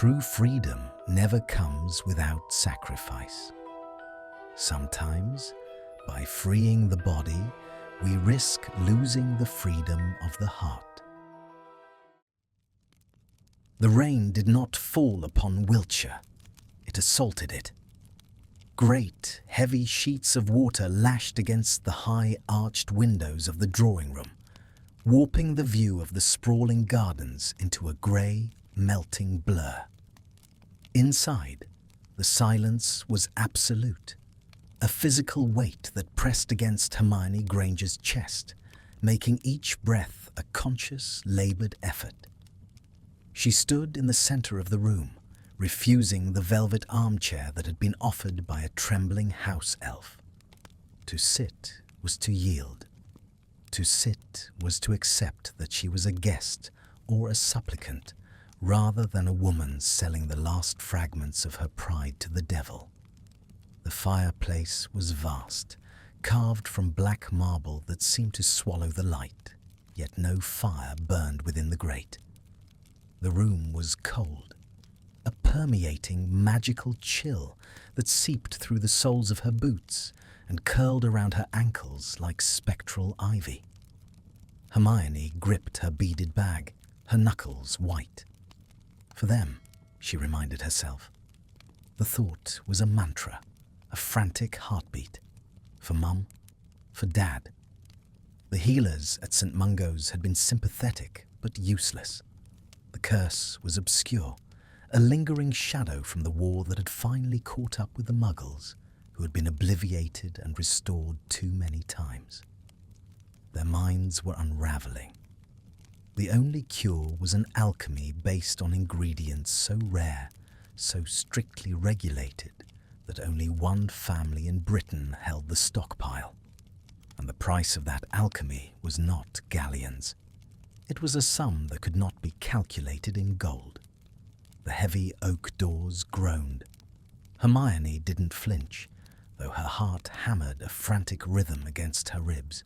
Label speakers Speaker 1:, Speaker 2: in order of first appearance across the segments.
Speaker 1: True freedom never comes without sacrifice. Sometimes, by freeing the body, we risk losing the freedom of the heart. The rain did not fall upon Wiltshire. It assaulted it. Great, heavy sheets of water lashed against the high, arched windows of the drawing room, warping the view of the sprawling gardens into a grey, melting blur. Inside, the silence was absolute, a physical weight that pressed against Hermione Granger's chest, making each breath a conscious, laboured effort. She stood in the centre of the room, refusing the velvet armchair that had been offered by a trembling house elf. To sit was to yield. To sit was to accept that she was a guest or a supplicant, rather than a woman selling the last fragments of her pride to the devil. The fireplace was vast, carved from black marble that seemed to swallow the light, yet no fire burned within the grate. The room was cold, a permeating, magical chill that seeped through the soles of her boots and curled around her ankles like spectral ivy. Hermione gripped her beaded bag, her knuckles white. For them, she reminded herself. The thought was a mantra, a frantic heartbeat. For Mum, for Dad. The healers at St. Mungo's had been sympathetic but useless. The curse was obscure, a lingering shadow from the war that had finally caught up with the Muggles, who had been obliviated and restored too many times. Their minds were unraveling. The only cure was an alchemy based on ingredients so rare, so strictly regulated, that only one family in Britain held the stockpile. And the price of that alchemy was not galleons. It was a sum that could not be calculated in gold. The heavy oak doors groaned. Hermione didn't flinch, though her heart hammered a frantic rhythm against her ribs.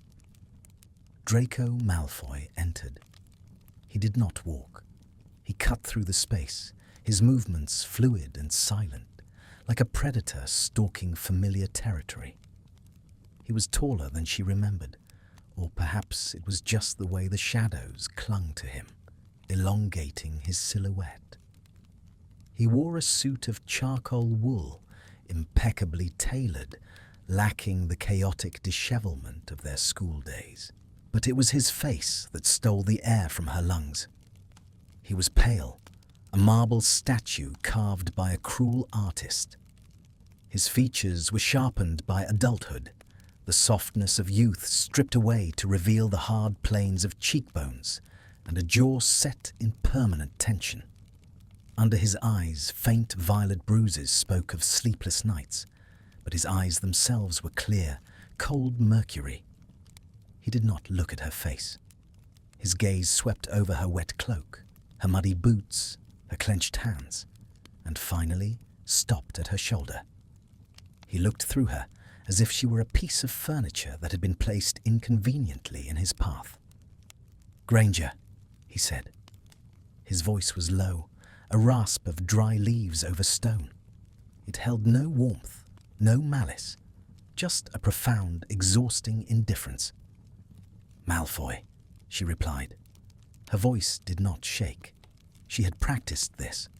Speaker 1: Draco Malfoy entered. He did not walk. He cut through the space, his movements fluid and silent, like a predator stalking familiar territory. He was taller than she remembered, or perhaps it was just the way the shadows clung to him, elongating his silhouette. He wore a suit of charcoal wool, impeccably tailored, lacking the chaotic dishevelment of their school days. But it was his face that stole the air from her lungs. He was pale, a marble statue carved by a cruel artist. His features were sharpened by adulthood, the softness of youth stripped away to reveal the hard planes of cheekbones and a jaw set in permanent tension. Under his eyes, faint violet bruises spoke of sleepless nights, but his eyes themselves were clear, cold mercury. He did not look at her face. His gaze swept over her wet cloak, her muddy boots, her clenched hands, and finally stopped at her shoulder. He looked through her as if she were a piece of furniture that had been placed inconveniently in his path. "Granger," he said. His voice was low, a rasp of dry leaves over stone. It held no warmth, no malice, just a profound, exhausting indifference. "Malfoy," she replied. Her voice did not shake. She had practiced this.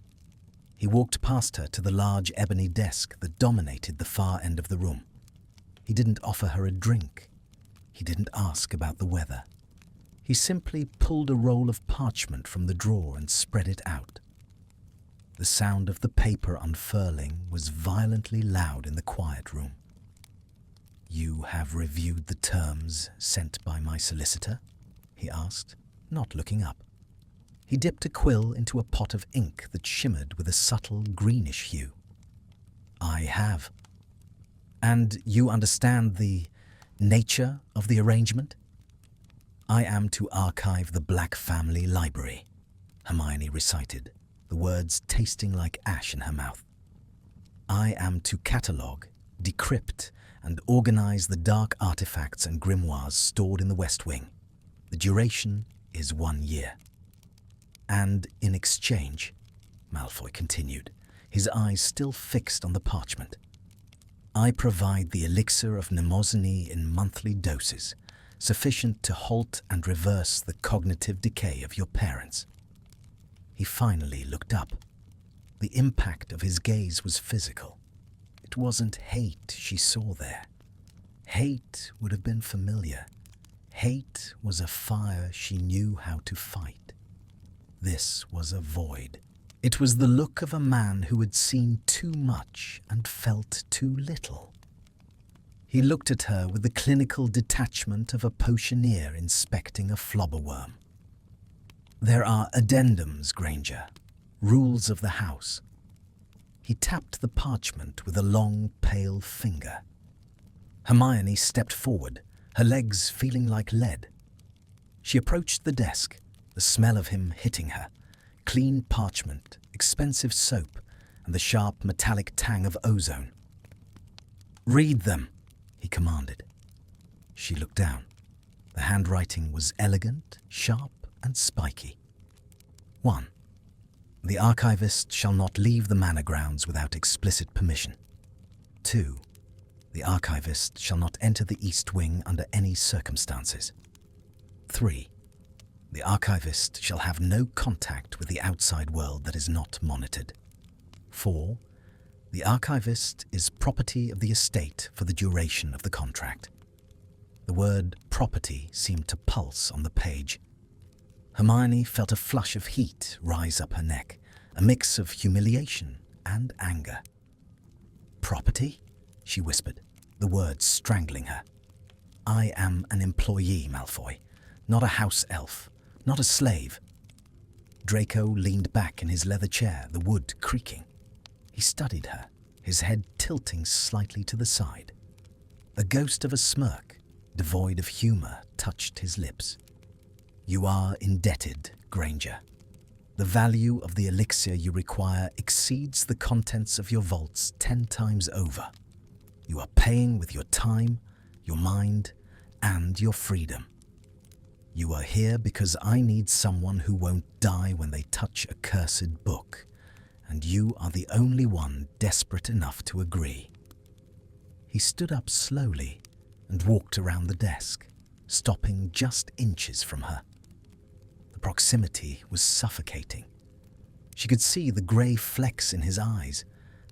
Speaker 1: He walked past her to the large ebony desk that dominated the far end of the room. He didn't offer her a drink. He didn't ask about the weather. He simply pulled a roll of parchment from the drawer and spread it out. The sound of the paper unfurling was violently loud in the quiet room. "You have reviewed the terms sent by my solicitor?" he asked, not looking up. He dipped a quill into a pot of ink that shimmered with a subtle greenish hue. "I have." "And you understand the nature of the arrangement?" "I am to archive the Black Family Library," Hermione recited, the words tasting like ash in her mouth. "I am to catalogue, decrypt, and organize the dark artifacts and grimoires stored in the West Wing. The duration is 1 year. And in exchange, Malfoy continued, his eyes still fixed on the parchment. I provide the elixir of mnemosyne in monthly doses, sufficient to halt and reverse the cognitive decay of your parents. He finally looked up. The impact of his gaze was physical. It wasn't hate she saw there. Hate would have been familiar. Hate was a fire she knew how to fight. This was a void. It was the look of a man who had seen too much and felt too little. He looked at her with the clinical detachment of a potioneer inspecting a flobberworm. There are addendums, Granger, rules of the house. He tapped the parchment with a long, pale finger. Hermione stepped forward, her legs feeling like lead. She approached the desk, the smell of him hitting her. Clean parchment, expensive soap, and the sharp metallic tang of ozone. "Read them," he commanded. She looked down. The handwriting was elegant, sharp, and spiky. 1. The archivist shall not leave the manor grounds without explicit permission. 2. The archivist shall not enter the East Wing under any circumstances. 3. The archivist shall have no contact with the outside world that is not monitored. 4. The archivist is property of the estate for the duration of the contract. The word property seemed to pulse on the page. Hermione felt a flush of heat rise up her neck, a mix of humiliation and anger. "Property?" she whispered, the words strangling her. "I am an employee, Malfoy, not a house elf. Not a slave." Draco leaned back in his leather chair, the wood creaking. He studied her, his head tilting slightly to the side. A ghost of a smirk, devoid of humor, touched his lips. "You are indebted, Granger. The value of the elixir you require exceeds the contents of your vaults 10 times over. You are paying with your time, your mind, and your freedom. You are here because I need someone who won't die when they touch a cursed book, and you are the only one desperate enough to agree." He stood up slowly and walked around the desk, stopping just inches from her. The proximity was suffocating. She could see the grey flecks in his eyes,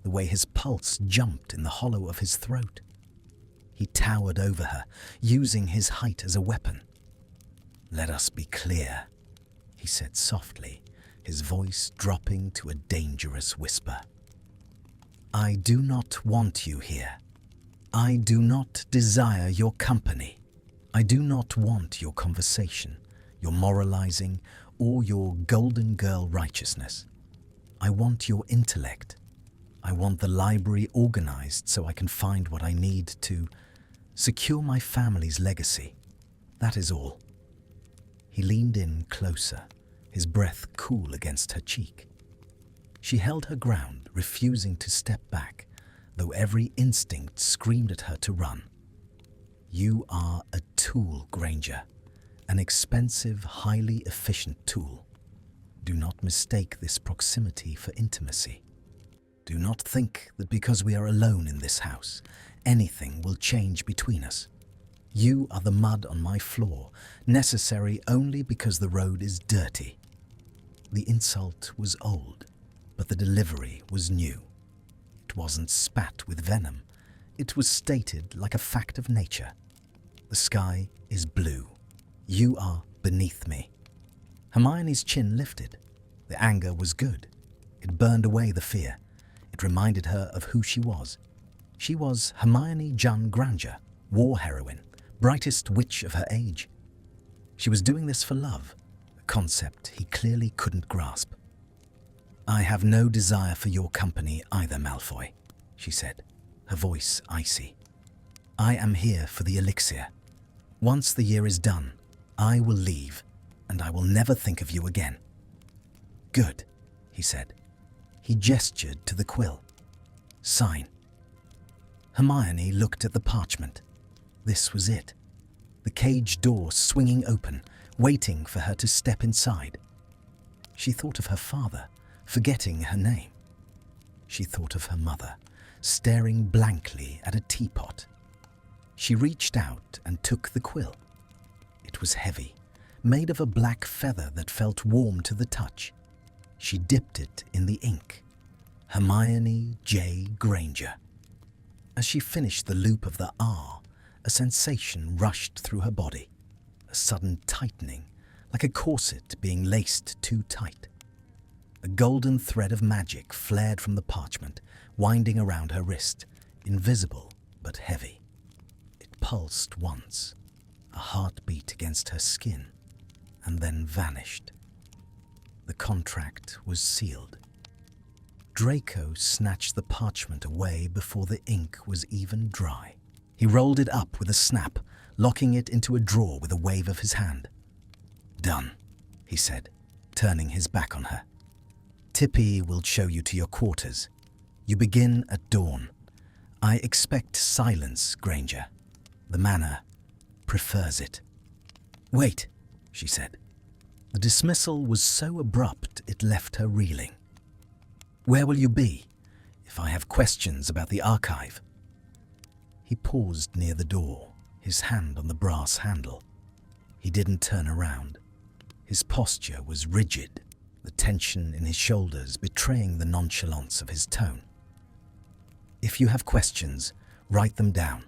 Speaker 1: the way his pulse jumped in the hollow of his throat. He towered over her, using his height as a weapon. "Let us be clear," he said softly, his voice dropping to a dangerous whisper. "I do not want you here. I do not desire your company. I do not want your conversation, your moralizing, or your golden girl righteousness. I want your intellect. I want the library organized so I can find what I need to secure my family's legacy. That is all." He leaned in closer, his breath cool against her cheek. She held her ground, refusing to step back, though every instinct screamed at her to run. "You are a tool, Granger, an expensive, highly efficient tool. Do not mistake this proximity for intimacy. Do not think that because we are alone in this house, anything will change between us. You are the mud on my floor, necessary only because the road is dirty." The insult was old, but the delivery was new. It wasn't spat with venom. It was stated like a fact of nature. "The sky is blue. You are beneath me." Hermione's chin lifted. The anger was good. It burned away the fear. It reminded her of who she was. She was Hermione Granger, war heroine, brightest witch of her age. She was doing this for love, a concept he clearly couldn't grasp. "I have no desire for your company either, Malfoy," she said, her voice icy. "I am here for the elixir. Once the year is done, I will leave, and I will never think of you again." "Good," he said. He gestured to the quill. "Sign." Hermione looked at the parchment. This was it. The cage door swinging open, waiting for her to step inside. She thought of her father, forgetting her name. She thought of her mother, staring blankly at a teapot. She reached out and took the quill. It was heavy, made of a black feather that felt warm to the touch. She dipped it in the ink. Hermione J. Granger. As she finished the loop of the R, a sensation rushed through her body, a sudden tightening, like a corset being laced too tight. A golden thread of magic flared from the parchment, winding around her wrist, invisible but heavy. It pulsed once, a heartbeat against her skin, and then vanished. The contract was sealed. Draco snatched the parchment away before the ink was even dry. He rolled it up with a snap, locking it into a drawer with a wave of his hand. "Done," he said, turning his back on her. "Tippy will show you to your quarters. You begin at dawn. I expect silence, Granger. The manor prefers it." "Wait," she said. The dismissal was so abrupt it left her reeling. "Where will you be if I have questions about the archive?" He paused near the door, his hand on the brass handle. He didn't turn around. His posture was rigid, the tension in his shoulders betraying the nonchalance of his tone. "If you have questions, write them down.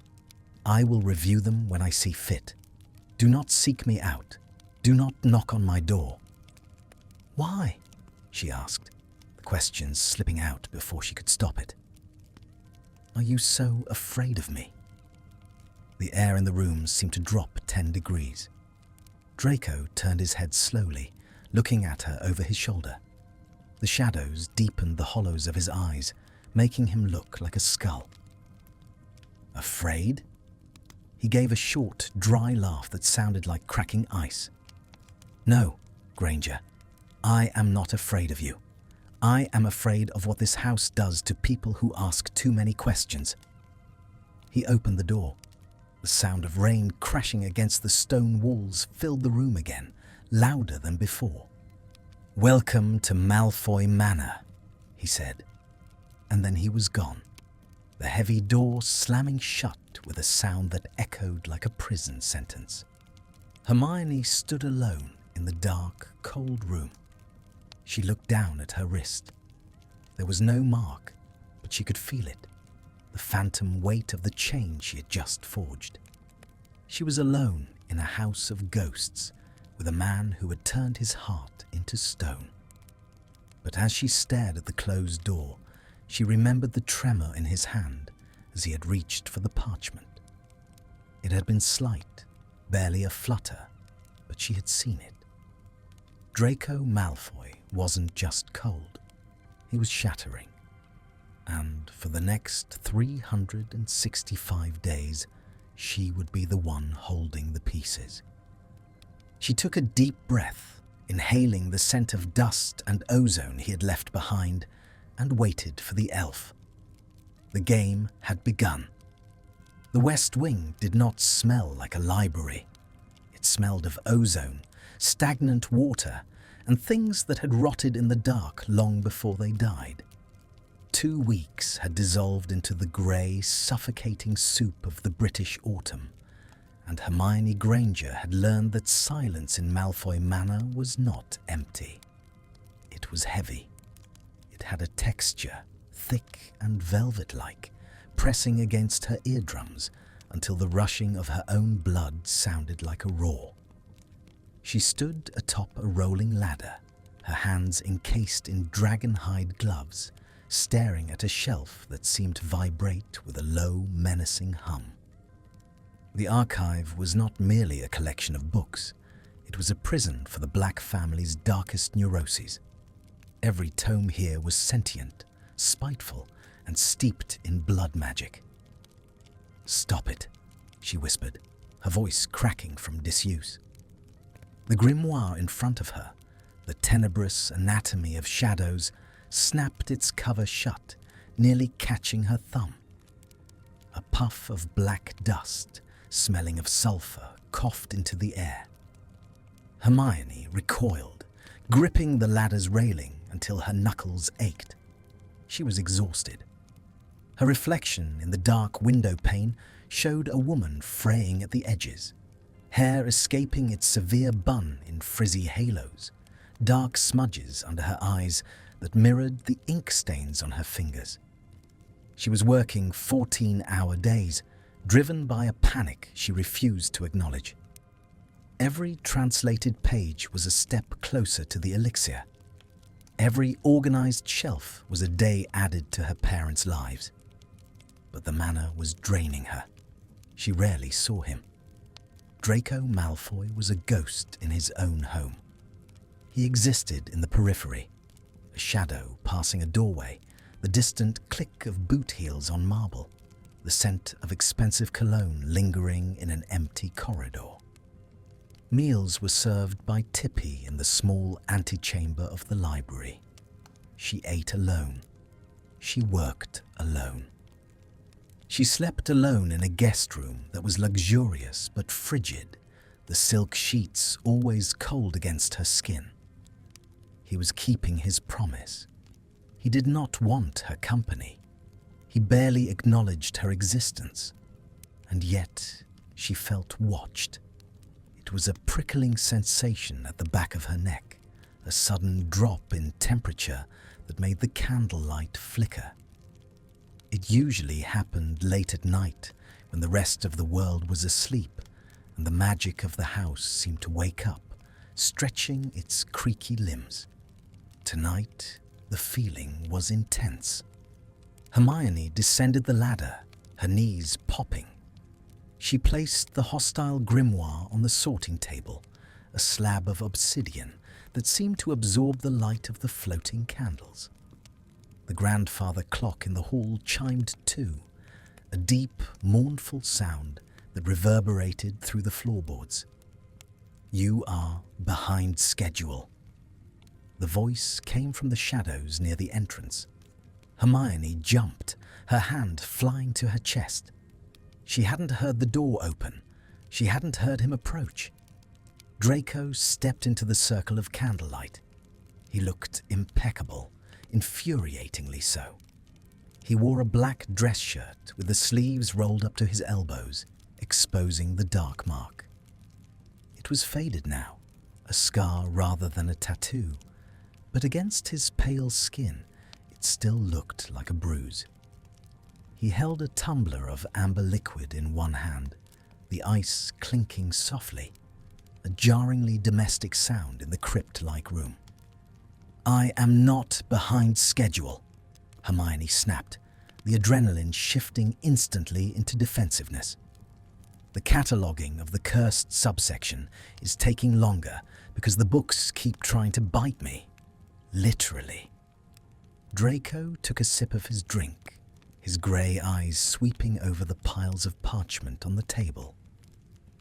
Speaker 1: I will review them when I see fit. Do not seek me out. Do not knock on my door." "Why?" she asked, the questions slipping out before she could stop it. "Are you so afraid of me?" The air in the room seemed to drop 10 degrees. Draco turned his head slowly, looking at her over his shoulder. The shadows deepened the hollows of his eyes, making him look like a skull. "Afraid?" He gave a short, dry laugh that sounded like cracking ice. "No, Granger, I am not afraid of you. I am afraid of what this house does to people who ask too many questions." He opened the door. The sound of rain crashing against the stone walls filled the room again, louder than before. "Welcome to Malfoy Manor," he said, and then he was gone, the heavy door slamming shut with a sound that echoed like a prison sentence. Hermione stood alone in the dark, cold room. She looked down at her wrist. There was no mark, but she could feel it, the phantom weight of the chain she had just forged. She was alone in a house of ghosts with a man who had turned his heart into stone. But as she stared at the closed door, she remembered the tremor in his hand as he had reached for the parchment. It had been slight, barely a flutter, but she had seen it. Draco Malfoy wasn't just cold, he was shattering. And for the next 365 days, she would be the one holding the pieces. She took a deep breath, inhaling the scent of dust and ozone he had left behind, and waited for the elf. The game had begun. The West Wing did not smell like a library. It smelled of ozone, stagnant water, and things that had rotted in the dark long before they died. 2 weeks had dissolved into the grey, suffocating soup of the British autumn, and Hermione Granger had learned that silence in Malfoy Manor was not empty. It was heavy. It had a texture, thick and velvet-like, pressing against her eardrums until the rushing of her own blood sounded like a roar. She stood atop a rolling ladder, her hands encased in dragon-hide gloves, staring at a shelf that seemed to vibrate with a low, menacing hum. The archive was not merely a collection of books. It was a prison for the Black family's darkest neuroses. Every tome here was sentient, spiteful, and steeped in blood magic. "Stop it," she whispered, her voice cracking from disuse. The grimoire in front of her, the tenebrous anatomy of shadows, snapped its cover shut, nearly catching her thumb. A puff of black dust, smelling of sulphur, coughed into the air. Hermione recoiled, gripping the ladder's railing until her knuckles ached. She was exhausted. Her reflection in the dark window pane showed a woman fraying at the edges, hair escaping its severe bun in frizzy halos, dark smudges under her eyes that mirrored the ink stains on her fingers. She was working 14-hour days, driven by a panic she refused to acknowledge. Every translated page was a step closer to the elixir. Every organized shelf was a day added to her parents' lives. But the manor was draining her. She rarely saw him. Draco Malfoy was a ghost in his own home. He existed in the periphery, a shadow passing a doorway, the distant click of boot heels on marble, the scent of expensive cologne lingering in an empty corridor. Meals were served by Tippy in the small antechamber of the library. She ate alone. She worked alone. She slept alone in a guest room that was luxurious but frigid, the silk sheets always cold against her skin. He was keeping his promise. He did not want her company. He barely acknowledged her existence. And yet she felt watched. It was a prickling sensation at the back of her neck, a sudden drop in temperature that made the candlelight flicker. It usually happened late at night when the rest of the world was asleep and the magic of the house seemed to wake up, stretching its creaky limbs. Tonight, the feeling was intense. Hermione descended the ladder, her knees popping. She placed the hostile grimoire on the sorting table, a slab of obsidian that seemed to absorb the light of the floating candles. The grandfather clock in the hall chimed 2, a deep, mournful sound that reverberated through the floorboards. "You are behind schedule." The voice came from the shadows near the entrance. Hermione jumped, her hand flying to her chest. She hadn't heard the door open. She hadn't heard him approach. Draco stepped into the circle of candlelight. He looked impeccable, infuriatingly so. He wore a black dress shirt with the sleeves rolled up to his elbows, exposing the dark mark. It was faded now, a scar rather than a tattoo, but against his pale skin, it still looked like a bruise. He held a tumbler of amber liquid in one hand, the ice clinking softly, a jarringly domestic sound in the crypt-like room. "I am not behind schedule," Hermione snapped, the adrenaline shifting instantly into defensiveness. "The cataloguing of the cursed subsection is taking longer because the books keep trying to bite me. Literally." Draco took a sip of his drink, his grey eyes sweeping over the piles of parchment on the table.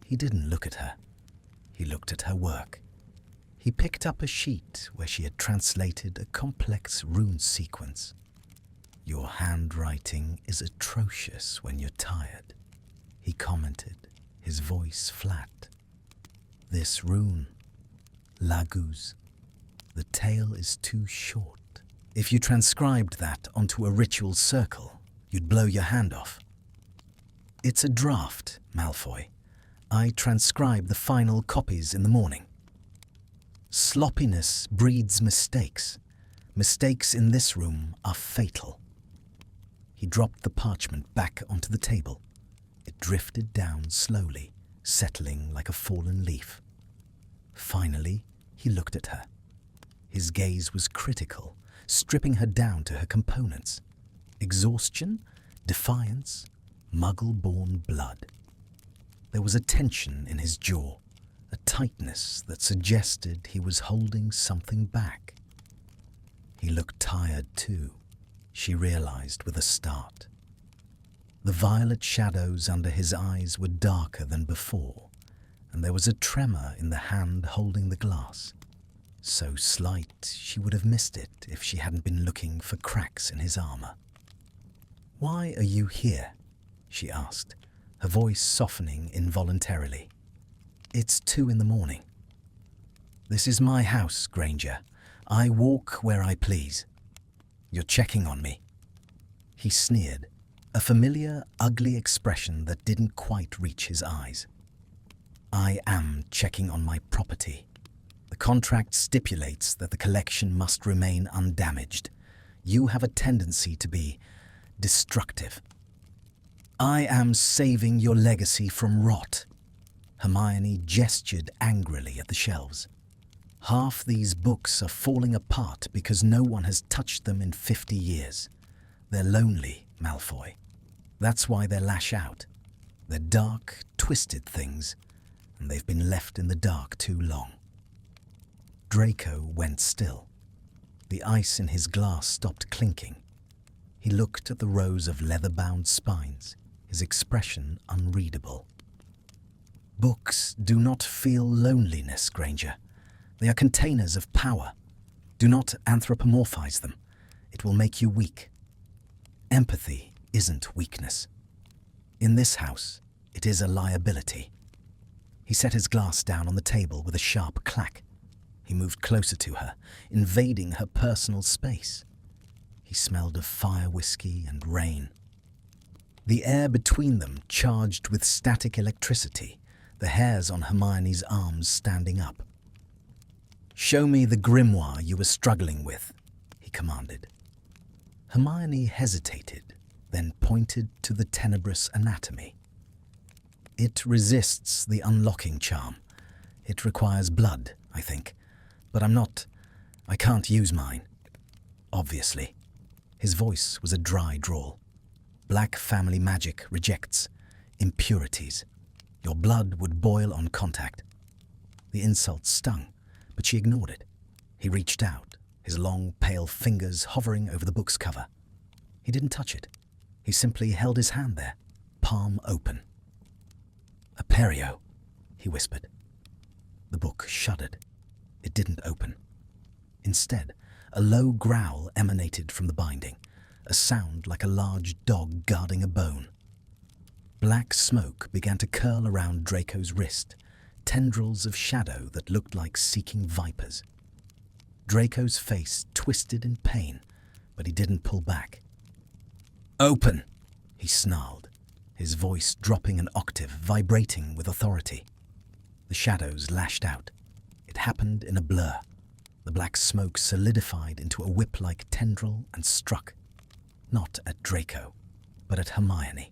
Speaker 1: He didn't look at her. He looked at her work. He picked up a sheet where she had translated a complex rune sequence. "Your handwriting is atrocious when you're tired," he commented, his voice flat. "This rune, Laguz, the tale is too short. If you transcribed that onto a ritual circle, you'd blow your hand off." "It's a draft, Malfoy. I transcribe the final copies in the morning." "Sloppiness breeds mistakes. Mistakes in this room are fatal." He dropped the parchment back onto the table. It drifted down slowly, settling like a fallen leaf. Finally, he looked at her. His gaze was critical, stripping her down to her components. Exhaustion, defiance, muggle-born blood. There was a tension in his jaw, a tightness that suggested he was holding something back. He looked tired too, she realized with a start. The violet shadows under his eyes were darker than before, and there was a tremor in the hand holding the glass. So slight she would have missed it if she hadn't been looking for cracks in his armor. "Why are you here?" she asked, her voice softening involuntarily. "It's 2 a.m. "This is my house, Granger. I walk where I please. You're checking on me." He sneered, a familiar, ugly expression that didn't quite reach his eyes. "I am checking on my property. The contract stipulates that the collection must remain undamaged. You have a tendency to be destructive." "I am saving your legacy from rot." Hermione gestured angrily at the shelves. "Half these books are falling apart because no one has touched them in 50 years. They're lonely, Malfoy. That's why they lash out. They're dark, twisted things, and they've been left in the dark too long." Draco went still. The ice in his glass stopped clinking. He looked at the rows of leather-bound spines, his expression unreadable. "Books do not feel loneliness, Granger. They are containers of power. Do not anthropomorphize them. It will make you weak. Empathy isn't weakness. In this house, it is a liability." He set his glass down on the table with a sharp clack. He moved closer to her, invading her personal space. He smelled of fire whiskey and rain. The air between them charged with static electricity, the hairs on Hermione's arms standing up. "Show me the grimoire you were struggling with," he commanded. Hermione hesitated, then pointed to the tenebrous anatomy. "It resists the unlocking charm. It requires blood, I think. But I can't use mine. Obviously." His voice was a dry drawl. "Black family magic rejects impurities. Your blood would boil on contact." The insult stung, but she ignored it. He reached out, his long, pale fingers hovering over the book's cover. He didn't touch it. He simply held his hand there, palm open. "Aperio," he whispered. The book shuddered. It didn't open. Instead, a low growl emanated from the binding, a sound like a large dog guarding a bone. Black smoke began to curl around Draco's wrist, tendrils of shadow that looked like seeking vipers. Draco's face twisted in pain, but he didn't pull back. "Open!" he snarled, his voice dropping an octave, vibrating with authority. The shadows lashed out. It happened in a blur. The black smoke solidified into a whip-like tendril and struck, not at Draco, but at Hermione.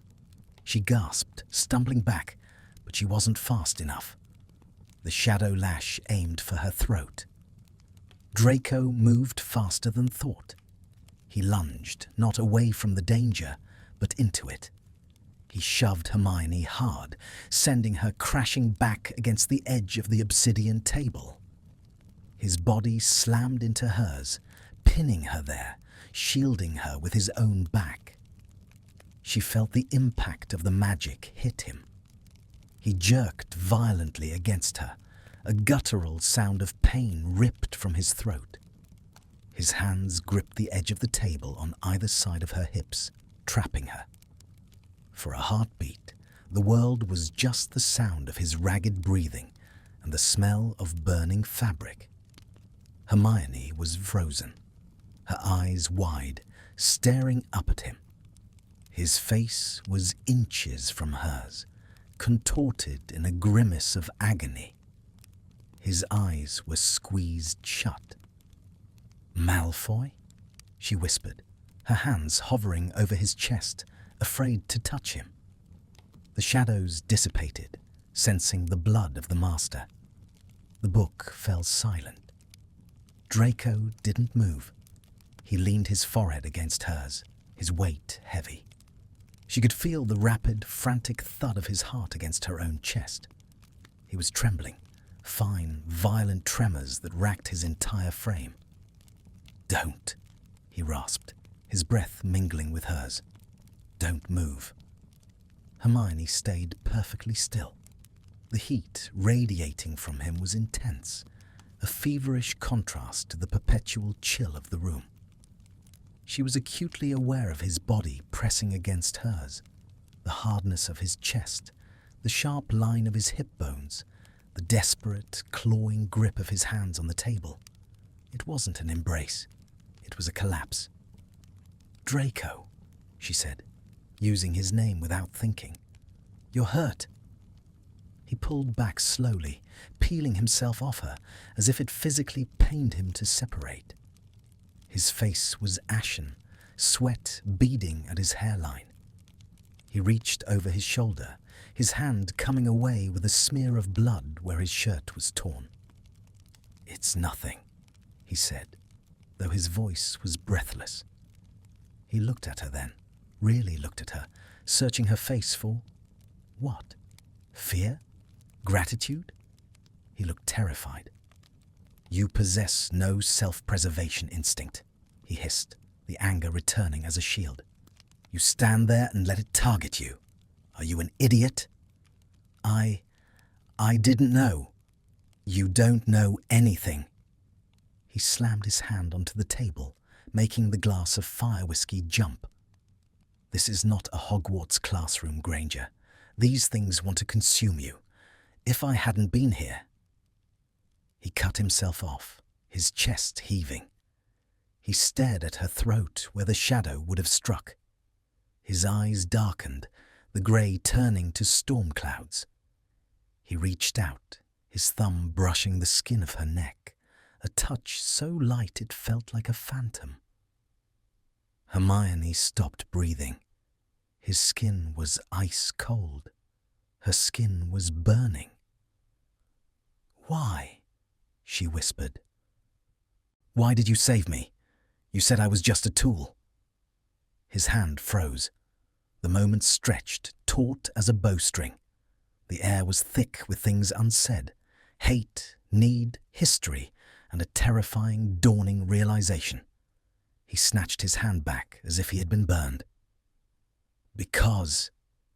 Speaker 1: She gasped, stumbling back, but she wasn't fast enough. The shadow lash aimed for her throat. Draco moved faster than thought. He lunged, not away from the danger, but into it. He shoved Hermione hard, sending her crashing back against the edge of the obsidian table. His body slammed into hers, pinning her there, shielding her with his own back. She felt the impact of the magic hit him. He jerked violently against her, a guttural sound of pain ripped from his throat. His hands gripped the edge of the table on either side of her hips, trapping her. For a heartbeat, the world was just the sound of his ragged breathing and the smell of burning fabric. Hermione was frozen, her eyes wide, staring up at him. His face was inches from hers, contorted in a grimace of agony. His eyes were squeezed shut. "Malfoy?" she whispered, her hands hovering over his chest, afraid to touch him. The shadows dissipated, sensing the blood of the master. The book fell silent. Draco didn't move. He leaned his forehead against hers, his weight heavy. She could feel the rapid, frantic thud of his heart against her own chest. He was trembling, fine, violent tremors that racked his entire frame. "Don't," he rasped, his breath mingling with hers. "Don't move." Hermione stayed perfectly still. The heat radiating from him was intense, a feverish contrast to the perpetual chill of the room. She was acutely aware of his body pressing against hers, the hardness of his chest, the sharp line of his hip bones, the desperate, clawing grip of his hands on the table. It wasn't an embrace. It was a collapse. "Draco," she said, using his name without thinking. "You're hurt." He pulled back slowly, peeling himself off her, as if it physically pained him to separate. His face was ashen, sweat beading at his hairline. He reached over his shoulder, his hand coming away with a smear of blood where his shirt was torn. "It's nothing," he said, though his voice was breathless. He looked at her then, really looked at her, searching her face for what? Fear? Gratitude? He looked terrified. "You possess no self-preservation instinct," he hissed, the anger returning as a shield. "You stand there and let it target you. Are you an idiot?" I didn't know." "You don't know anything." He slammed his hand onto the table, making the glass of fire whiskey jump. "This is not a Hogwarts classroom, Granger. These things want to consume you. If I hadn't been here..." He cut himself off, his chest heaving. He stared at her throat where the shadow would have struck. His eyes darkened, the grey turning to storm clouds. He reached out, his thumb brushing the skin of her neck, a touch so light it felt like a phantom. Hermione stopped breathing. His skin was ice cold. Her skin was burning. "Why?" she whispered. "Why did you save me? You said I was just a tool." His hand froze. The moment stretched, taut as a bowstring. The air was thick with things unsaid, hate, need, history, and a terrifying, dawning realization. He snatched his hand back as if he had been burned. "Because,"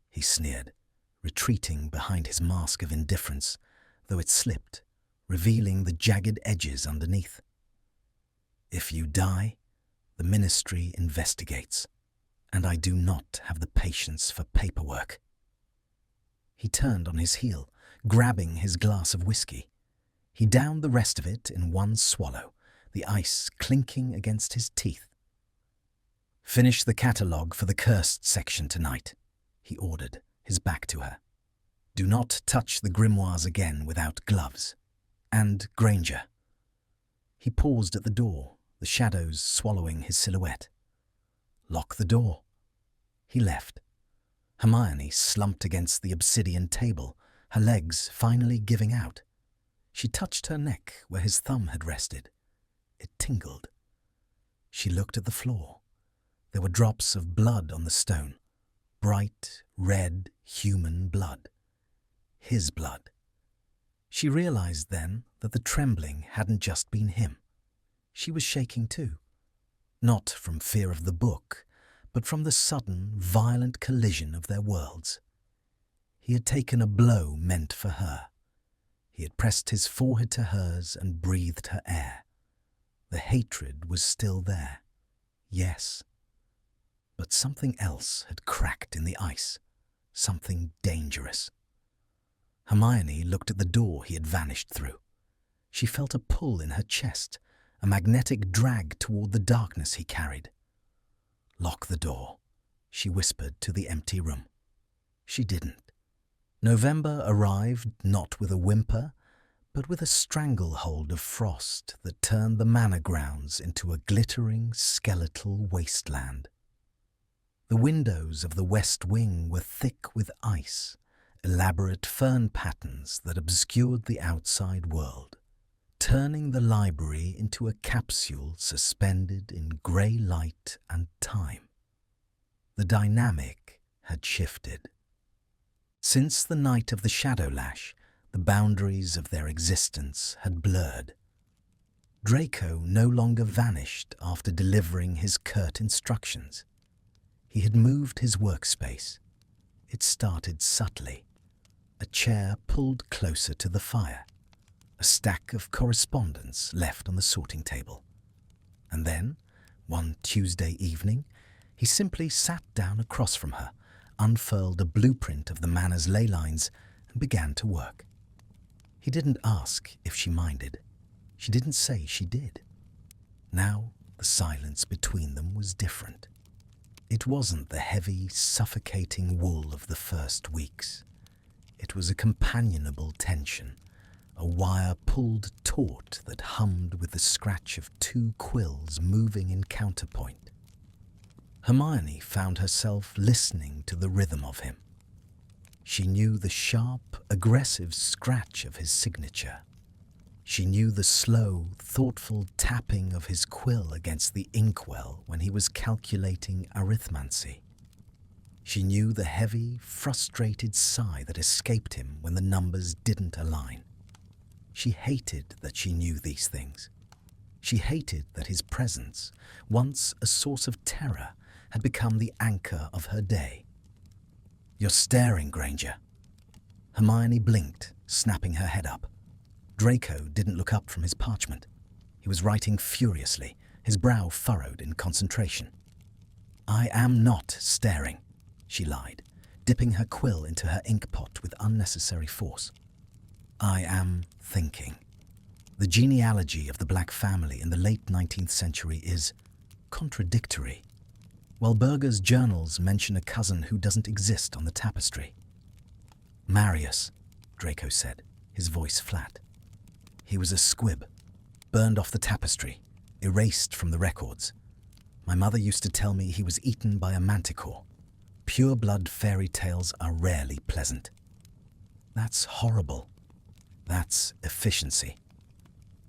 Speaker 1: he sneered, retreating behind his mask of indifference, though it slipped, revealing the jagged edges underneath. "If you die, the Ministry investigates, and I do not have the patience for paperwork." He turned on his heel, grabbing his glass of whiskey. He downed the rest of it in one swallow, the ice clinking against his teeth. "Finish the catalogue for the cursed section tonight," he ordered, his back to her. "Do not touch the grimoires again without gloves. And Granger." He paused at the door, the shadows swallowing his silhouette. "Lock the door." He left. Hermione slumped against the obsidian table, her legs finally giving out. She touched her neck where his thumb had rested. It tingled. She looked at the floor. There were drops of blood on the stone. Bright, red, human blood. His blood. She realized then that the trembling hadn't just been him. She was shaking too. Not from fear of the book, but from the sudden, violent collision of their worlds. He had taken a blow meant for her. He had pressed his forehead to hers and breathed her air. The hatred was still there. Yes. But something else had cracked in the ice. Something dangerous. Hermione looked at the door he had vanished through. She felt a pull in her chest, a magnetic drag toward the darkness he carried. "Lock the door," she whispered to the empty room. She didn't. November arrived not with a whimper, but with a stranglehold of frost that turned the manor grounds into a glittering, skeletal wasteland. The windows of the west wing were thick with ice, elaborate fern patterns that obscured the outside world, turning the library into a capsule suspended in grey light and time. The dynamic had shifted. Since the night of the Shadow Lash, the boundaries of their existence had blurred. Draco no longer vanished after delivering his curt instructions. He had moved his workspace. It started subtly. A chair pulled closer to the fire. A stack of correspondence left on the sorting table. And then, one Tuesday evening, he simply sat down across from her, unfurled a blueprint of the manor's ley lines, and began to work. He didn't ask if she minded. She didn't say she did. Now the silence between them was different. It wasn't the heavy, suffocating wool of the first weeks. It was a companionable tension, a wire-pulled taut that hummed with the scratch of two quills moving in counterpoint. Hermione found herself listening to the rhythm of him. She knew the sharp, aggressive scratch of his signature. She knew the slow, thoughtful tapping of his quill against the inkwell when he was calculating arithmancy. She knew the heavy, frustrated sigh that escaped him when the numbers didn't align. She hated that she knew these things. She hated that his presence, once a source of terror, had become the anchor of her day. "You're staring, Granger." Hermione blinked, snapping her head up. Draco didn't look up from his parchment. He was writing furiously, his brow furrowed in concentration. "I am not staring," she lied, dipping her quill into her ink pot with unnecessary force. "I am thinking. The genealogy of the Black family in the late 19th century is contradictory. While Berger's journals mention a cousin who doesn't exist on the tapestry." "Marius," Draco said, his voice flat. "He was a squib, burned off the tapestry, erased from the records. My mother used to tell me he was eaten by a manticore. Pure-blood fairy tales are rarely pleasant." "That's horrible. That's efficiency."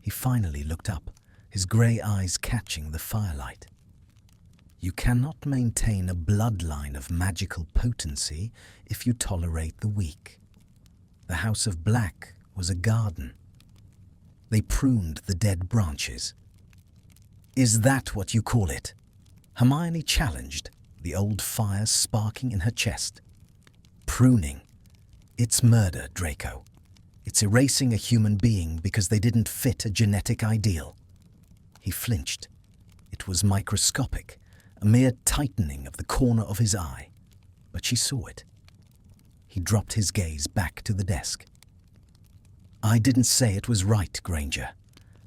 Speaker 1: He finally looked up, his grey eyes catching the firelight. "You cannot maintain a bloodline of magical potency if you tolerate the weak. The House of Black was a garden. They pruned the dead branches." "Is that what you call it?" Hermione challenged, the old fire sparking in her chest. "Pruning. It's murder, Draco. It's erasing a human being because they didn't fit a genetic ideal." He flinched. It was microscopic, a mere tightening of the corner of his eye, but she saw it. He dropped his gaze back to the desk. "I didn't say it was right, Granger.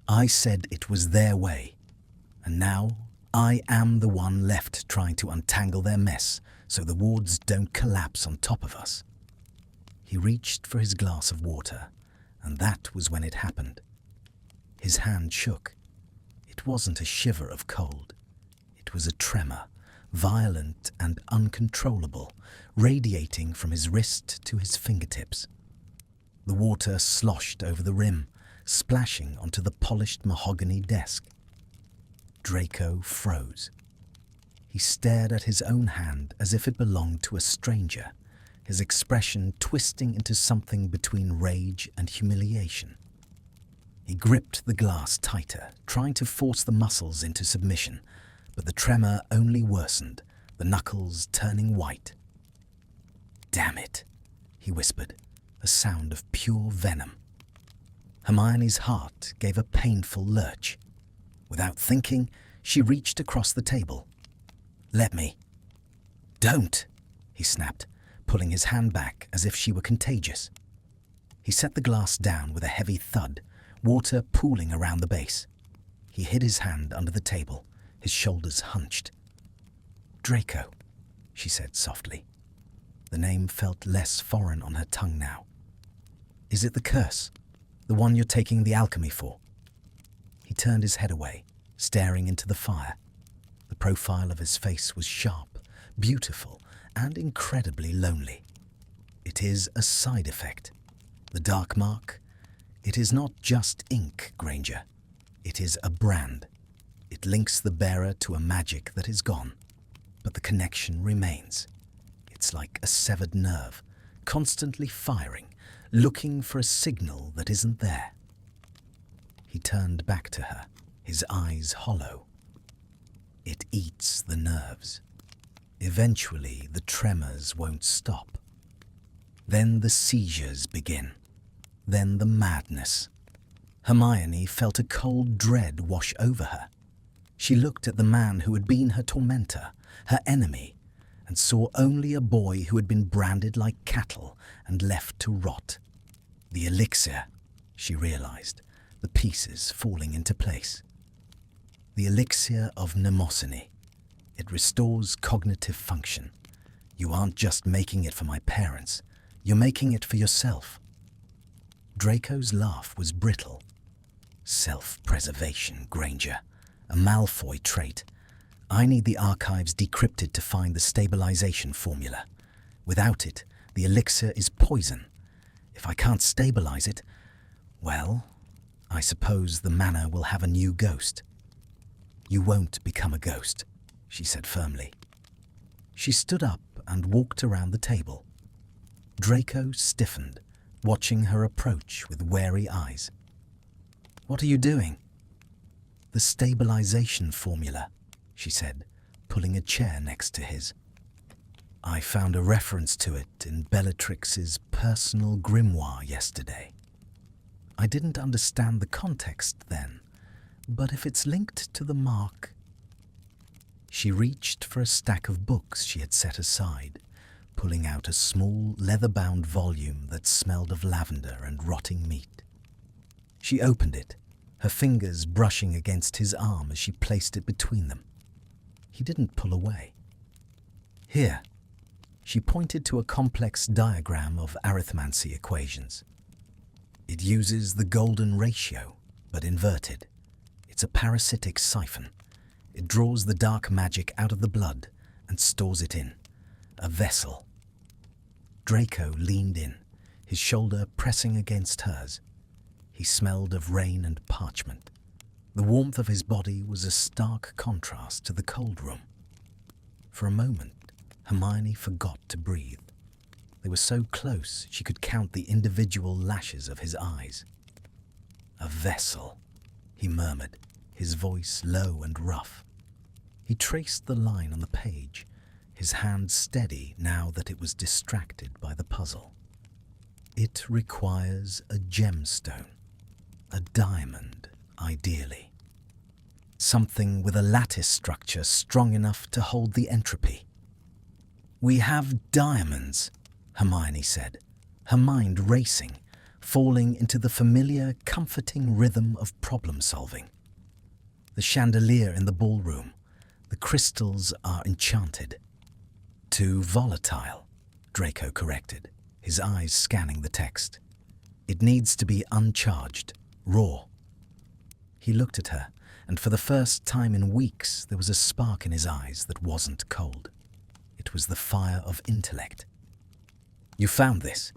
Speaker 1: I said it was their way. And now I am the one left trying to untangle their mess so the wards don't collapse on top of us." He reached for his glass of water, and that was when it happened. His hand shook. It wasn't a shiver of cold. It was a tremor, violent and uncontrollable, radiating from his wrist to his fingertips. The water sloshed over the rim, splashing onto the polished mahogany desk. Draco froze. He stared at his own hand as if it belonged to a stranger, his expression twisting into something between rage and humiliation. He gripped the glass tighter, trying to force the muscles into submission, but the tremor only worsened, the knuckles turning white. "Damn it," he whispered, a sound of pure venom. Hermione's heart gave a painful lurch. Without thinking, she reached across the table. "Let me." "Don't," he snapped, pulling his hand back as if she were contagious. He set the glass down with a heavy thud, water pooling around the base. He hid his hand under the table, his shoulders hunched. "Draco," she said softly. The name felt less foreign on her tongue now. "Is it the curse? The one you're taking the alchemy for?" He turned his head away, staring into the fire. The profile of his face was sharp, beautiful, and incredibly lonely. "It is a side effect. The dark mark. It is not just ink, Granger. It is a brand. It links the bearer to a magic that is gone, but the connection remains. It's like a severed nerve, constantly firing, looking for a signal that isn't there." He turned back to her, his eyes hollow. "It eats the nerves. Eventually, the tremors won't stop. Then the seizures begin. Then the madness." Hermione felt a cold dread wash over her. She looked at the man who had been her tormentor, her enemy, and saw only a boy who had been branded like cattle and left to rot. The elixir, she realized, the pieces falling into place. The elixir of mnemosyne. It restores cognitive function. You aren't just making it for my parents. You're making it for yourself. Draco's laugh was brittle. Self-preservation, Granger. A Malfoy trait. I need the archives decrypted to find the stabilization formula. Without it, the elixir is poison. If I can't stabilize it, well, I suppose the manor will have a new ghost. You won't become a ghost, she said firmly. She stood up and walked around the table. Draco stiffened, watching her approach with wary eyes. What are you doing? The stabilization formula, she said, pulling a chair next to his. I found a reference to it in Bellatrix's personal grimoire yesterday. I didn't understand the context then, but if it's linked to the mark... She reached for a stack of books she had set aside, pulling out a small leather-bound volume that smelled of lavender and rotting meat. She opened it, her fingers brushing against his arm as she placed it between them. He didn't pull away. Here. She pointed to a complex diagram of arithmancy equations. It uses the golden ratio, but inverted. It's a parasitic siphon. It draws the dark magic out of the blood and stores it in a vessel. Draco leaned in, his shoulder pressing against hers. He smelled of rain and parchment. The warmth of his body was a stark contrast to the cold room. For a moment, Hermione forgot to breathe. They were so close she could count the individual lashes of his eyes. A vessel, he murmured, his voice low and rough. He traced the line on the page, his hand steady now that it was distracted by the puzzle. It requires a gemstone, a diamond, ideally. Something with a lattice structure strong enough to hold the entropy. We have diamonds, Hermione said, her mind racing, falling into the familiar, comforting rhythm of problem-solving. The chandelier in the ballroom, the crystals are enchanted. Too volatile, Draco corrected, his eyes scanning the text. It needs to be uncharged, raw. He looked at her, and for the first time in weeks there was a spark in his eyes that wasn't cold. It was the fire of intellect. You found this,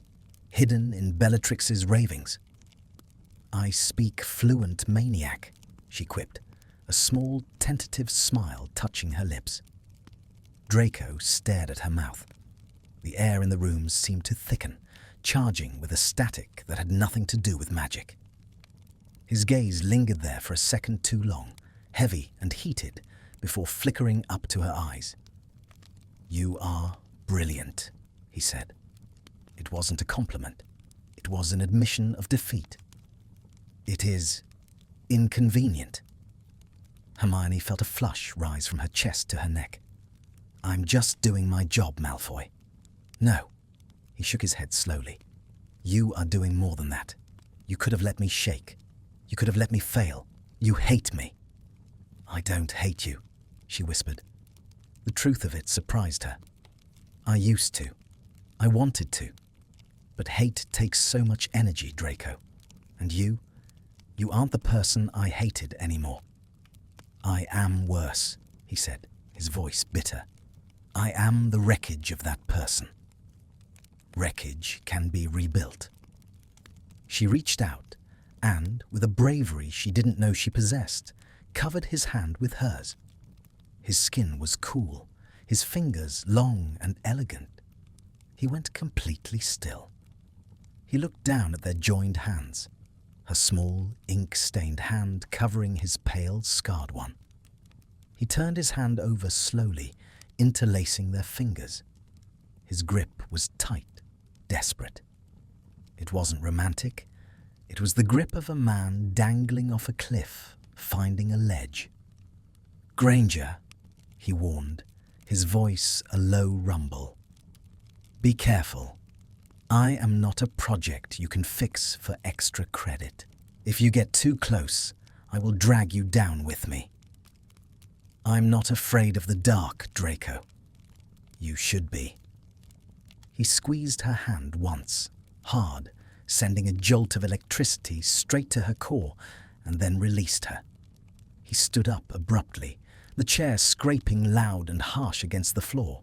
Speaker 1: hidden in Bellatrix's ravings. I speak fluent maniac, she quipped, a small, tentative smile touching her lips. Draco stared at her mouth. The air in the room seemed to thicken, charging with a static that had nothing to do with magic. His gaze lingered there for a second too long, heavy and heated, before flickering up to her eyes. You are brilliant, he said. It wasn't a compliment. It was an admission of defeat. It is inconvenient. Hermione felt a flush rise from her chest to her neck. I'm just doing my job, Malfoy. No. He shook his head slowly. You are doing more than that. You could have let me shake. You could have let me fail. You hate me. I don't hate you, she whispered. The truth of it surprised her. I used to. I wanted to. But hate takes so much energy, Draco. And you aren't the person I hated anymore. I am worse, he said, his voice bitter. I am the wreckage of that person. Wreckage can be rebuilt. She reached out and, with a bravery she didn't know she possessed, covered his hand with hers. His skin was cool, his fingers long and elegant. He went completely still. He looked down at their joined hands, her small, ink-stained hand covering his pale, scarred one. He turned his hand over slowly, interlacing their fingers. His grip was tight, desperate. It wasn't romantic. It was the grip of a man dangling off a cliff, finding a ledge. Granger, he warned, his voice a low rumble. Be careful. I am not a project you can fix for extra credit. If you get too close, I will drag you down with me. I'm not afraid of the dark, Draco. You should be. He squeezed her hand once, hard, sending a jolt of electricity straight to her core, and then released her. He stood up abruptly, the chair scraping loud and harsh against the floor.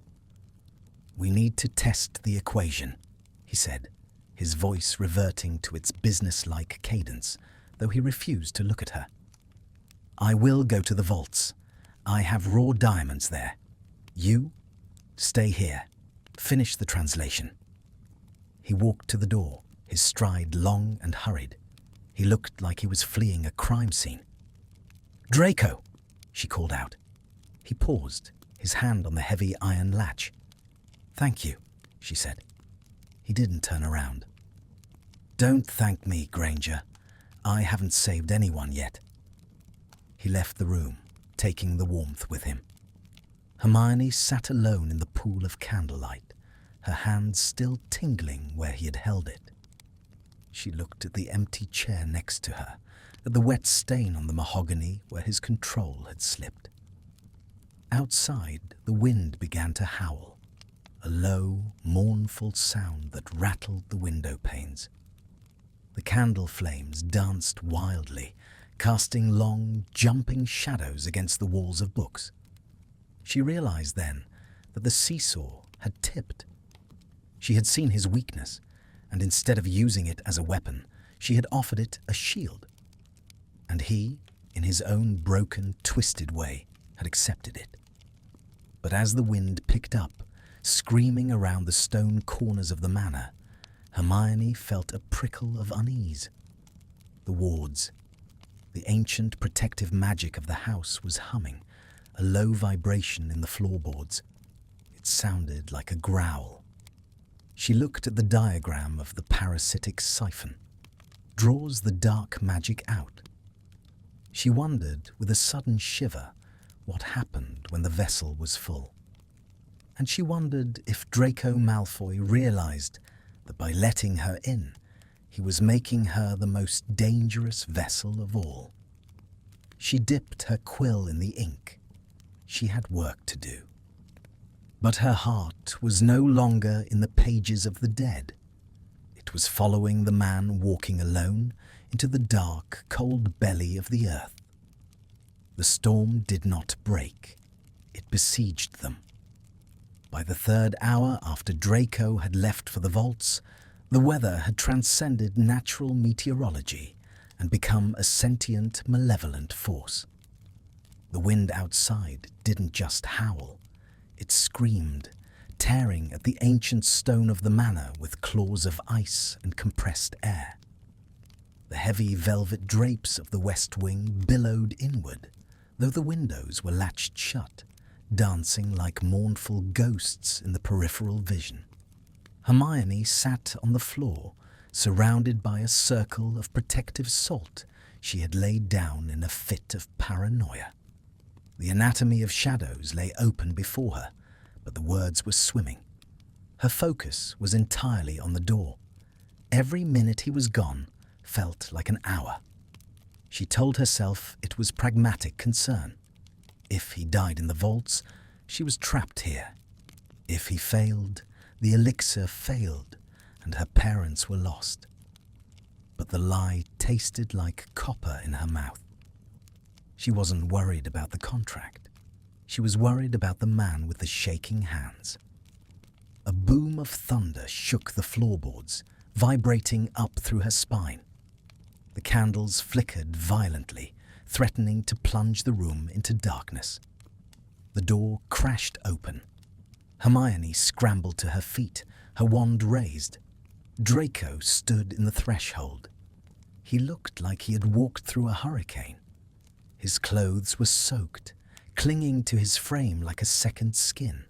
Speaker 1: We need to test the equation, he said, his voice reverting to its businesslike cadence, though he refused to look at her. I will go to the vaults. I have raw diamonds there. You, stay here. Finish the translation. He walked to the door, his stride long and hurried. He looked like he was fleeing a crime scene. Draco, she called out. He paused, his hand on the heavy iron latch. Thank you, she said. He didn't turn around. Don't thank me, Granger. I haven't saved anyone yet. He left the room, taking the warmth with him. Hermione sat alone in the pool of candlelight, her hands still tingling where he had held it. She looked at the empty chair next to her, at the wet stain on the mahogany where his control had slipped. Outside, the wind began to howl, a low, mournful sound that rattled the window panes. The candle flames danced wildly, casting long, jumping shadows against the walls of books. She realized then that the seesaw had tipped. She had seen his weakness, and instead of using it as a weapon, she had offered it a shield. And he, in his own broken, twisted way, had accepted it. But as the wind picked up, screaming around the stone corners of the manor, Hermione felt a prickle of unease. The wards, the ancient protective magic of the house was humming, a low vibration in the floorboards. It sounded like a growl. She looked at the diagram of the parasitic siphon. Draws the dark magic out. She wondered with a sudden shiver what happened when the vessel was full. And she wondered if Draco Malfoy realized that by letting her in, he was making her the most dangerous vessel of all. She dipped her quill in the ink. She had work to do. But her heart was no longer in the pages of the dead. It was following the man walking alone into the dark, cold belly of the earth. The storm did not break. It besieged them. By the third hour after Draco had left for the vaults, the weather had transcended natural meteorology and become a sentient, malevolent force. The wind outside didn't just howl. It screamed, tearing at the ancient stone of the manor with claws of ice and compressed air. The heavy velvet drapes of the west wing billowed inward, though the windows were latched shut, dancing like mournful ghosts in the peripheral vision. Hermione sat on the floor, surrounded by a circle of protective salt she had laid down in a fit of paranoia. The anatomy of shadows lay open before her, but the words were swimming. Her focus was entirely on the door. Every minute he was gone felt like an hour. She told herself it was pragmatic concern. If he died in the vaults, she was trapped here. If he failed, the elixir failed, and her parents were lost. But the lie tasted like copper in her mouth. She wasn't worried about the contract. She was worried about the man with the shaking hands. A boom of thunder shook the floorboards, vibrating up through her spine. The candles flickered violently, threatening to plunge the room into darkness. The door crashed open. Hermione scrambled to her feet, her wand raised. Draco stood in the threshold. He looked like he had walked through a hurricane. His clothes were soaked, clinging to his frame like a second skin,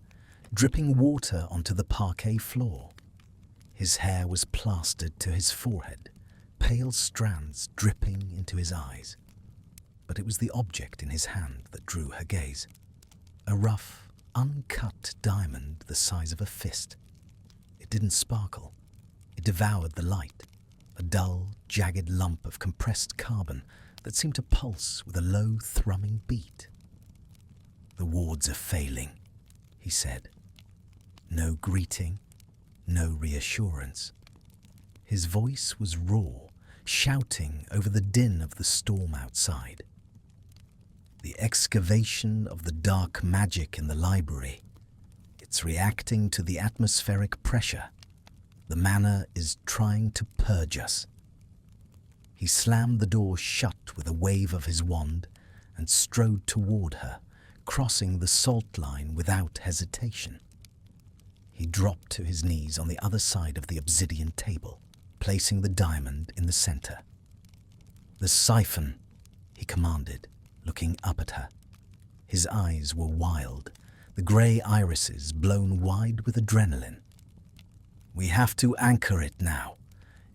Speaker 1: dripping water onto the parquet floor. His hair was plastered to his forehead, pale strands dripping into his eyes. But it was the object in his hand that drew her gaze. A rough, uncut diamond the size of a fist. It didn't sparkle. It devoured the light, a dull, jagged lump of compressed carbon that seemed to pulse with a low, thrumming beat. "The wards are failing," he said. No greeting, no reassurance. His voice was raw, shouting over the din of the storm outside. The excavation of the dark magic in the library. It's reacting to the atmospheric pressure. The manor is trying to purge us. He slammed the door shut with a wave of his wand and strode toward her, crossing the salt line without hesitation. He dropped to his knees on the other side of the obsidian table, placing the diamond in the center. "The siphon," he commanded, looking up at her. His eyes were wild, the grey irises blown wide with adrenaline. "We have to anchor it now.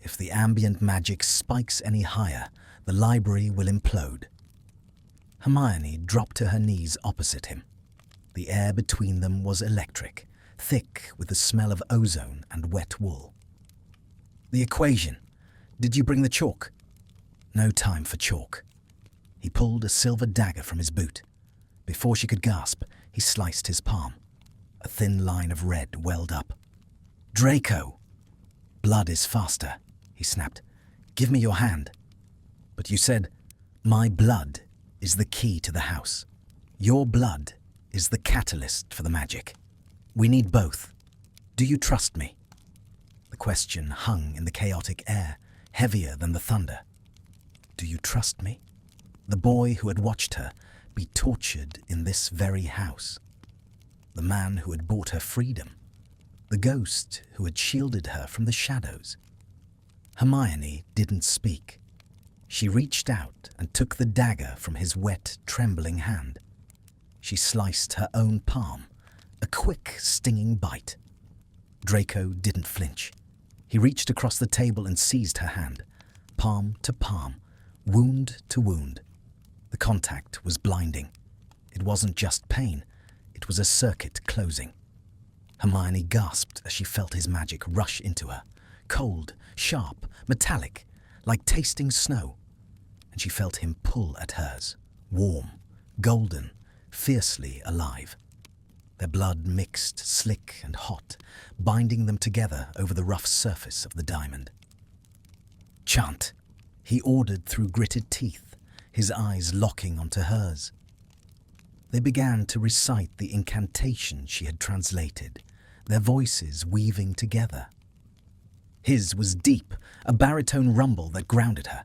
Speaker 1: If the ambient magic spikes any higher, the library will implode." Hermione dropped to her knees opposite him. The air between them was electric, thick with the smell of ozone and wet wool. "The equation. Did you bring the chalk?" "No time for chalk." He pulled a silver dagger from his boot. Before she could gasp, he sliced his palm. A thin line of red welled up. "Draco!" "Blood is faster," he snapped. "Give me your hand." "But you said, 'My blood is the key to the house. Your blood is the catalyst for the magic. We need both. Do you trust me?" The question hung in the chaotic air, heavier than the thunder. "Do you trust me?" The boy who had watched her be tortured in this very house. The man who had bought her freedom. The ghost who had shielded her from the shadows. Hermione didn't speak. She reached out and took the dagger from his wet, trembling hand. She sliced her own palm, a quick, stinging bite. Draco didn't flinch. He reached across the table and seized her hand, palm to palm, wound to wound. The contact was blinding. It wasn't just pain, it was a circuit closing. Hermione gasped as she felt his magic rush into her, cold, sharp, metallic, like tasting snow. And she felt him pull at hers, warm, golden, fiercely alive. Their blood mixed, slick and hot, binding them together over the rough surface of the diamond. "Chant," he ordered through gritted teeth, his eyes locking onto hers. They began to recite the incantation she had translated, their voices weaving together. His was deep, a baritone rumble that grounded her.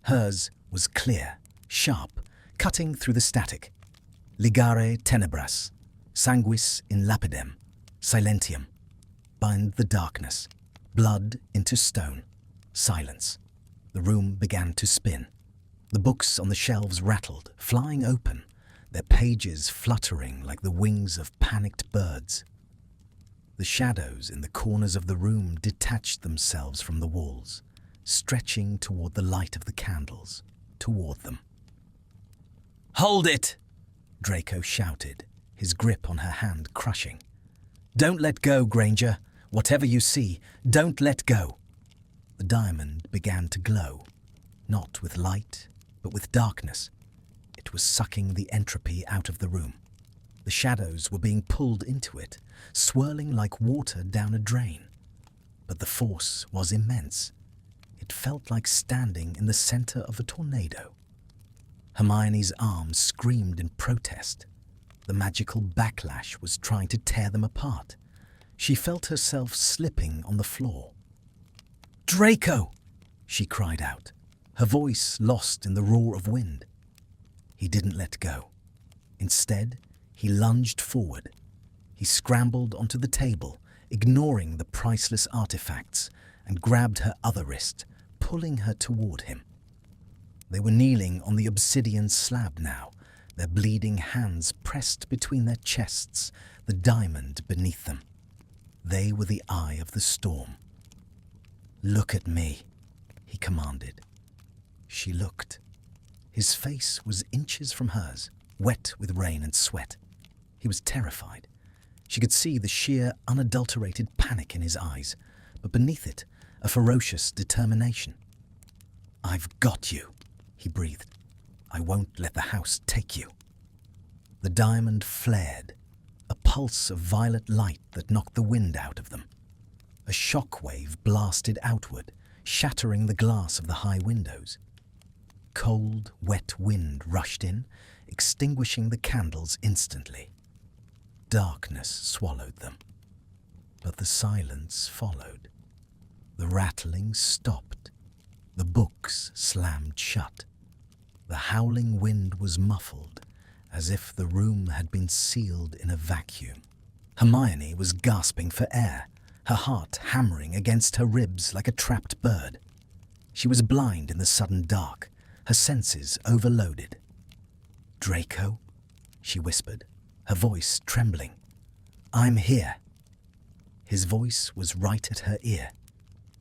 Speaker 1: Hers was clear, sharp, cutting through the static. "Ligare tenebras, sanguis in lapidem, silentium." Bind the darkness, blood into stone, silence. The room began to spin. The books on the shelves rattled, flying open, their pages fluttering like the wings of panicked birds. The shadows in the corners of the room detached themselves from the walls, stretching toward the light of the candles, toward them. "Hold it!" Draco shouted, his grip on her hand crushing. "Don't let go, Granger. Whatever you see, don't let go." The diamond began to glow, not with light, but with darkness. It was sucking the entropy out of the room. The shadows were being pulled into it, swirling like water down a drain. But the force was immense. It felt like standing in the center of a tornado. Hermione's arms screamed in protest. The magical backlash was trying to tear them apart. She felt herself slipping on the floor. "Draco!" she cried out, her voice lost in the roar of wind. He didn't let go. Instead, he lunged forward. He scrambled onto the table, ignoring the priceless artifacts, and grabbed her other wrist, pulling her toward him. They were kneeling on the obsidian slab now, their bleeding hands pressed between their chests, the diamond beneath them. They were the eye of the storm. "Look at me," he commanded. She looked. His face was inches from hers, wet with rain and sweat. He was terrified. She could see the sheer, unadulterated panic in his eyes, but beneath it, a ferocious determination. "I've got you," he breathed. "I won't let the house take you." The diamond flared, a pulse of violet light that knocked the wind out of them. A shock wave blasted outward, shattering the glass of the high windows. Cold, wet wind rushed in, extinguishing the candles instantly. Darkness swallowed them. But the silence followed. The rattling stopped. The books slammed shut. The howling wind was muffled, as if the room had been sealed in a vacuum. Hermione was gasping for air, her heart hammering against her ribs like a trapped bird. She was blind in the sudden dark, her senses overloaded. "Draco," she whispered, her voice trembling. "I'm here." His voice was right at her ear.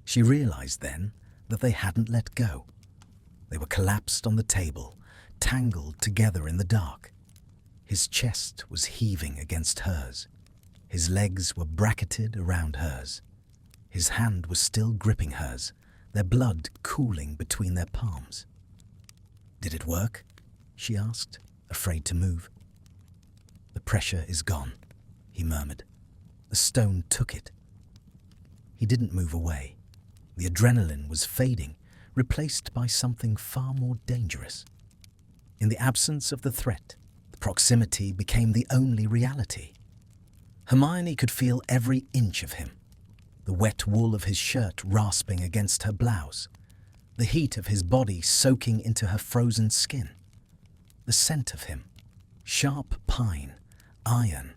Speaker 1: She realized then that they hadn't let go. They were collapsed on the table, tangled together in the dark. His chest was heaving against hers. His legs were bracketed around hers. His hand was still gripping hers, their blood cooling between their palms. "Did it work?" she asked, afraid to move. "The pressure is gone," he murmured. "The stone took it." He didn't move away. The adrenaline was fading, replaced by something far more dangerous. In the absence of the threat, the proximity became the only reality. Hermione could feel every inch of him, the wet wool of his shirt rasping against her blouse, the heat of his body soaking into her frozen skin, the scent of him, sharp pine, iron,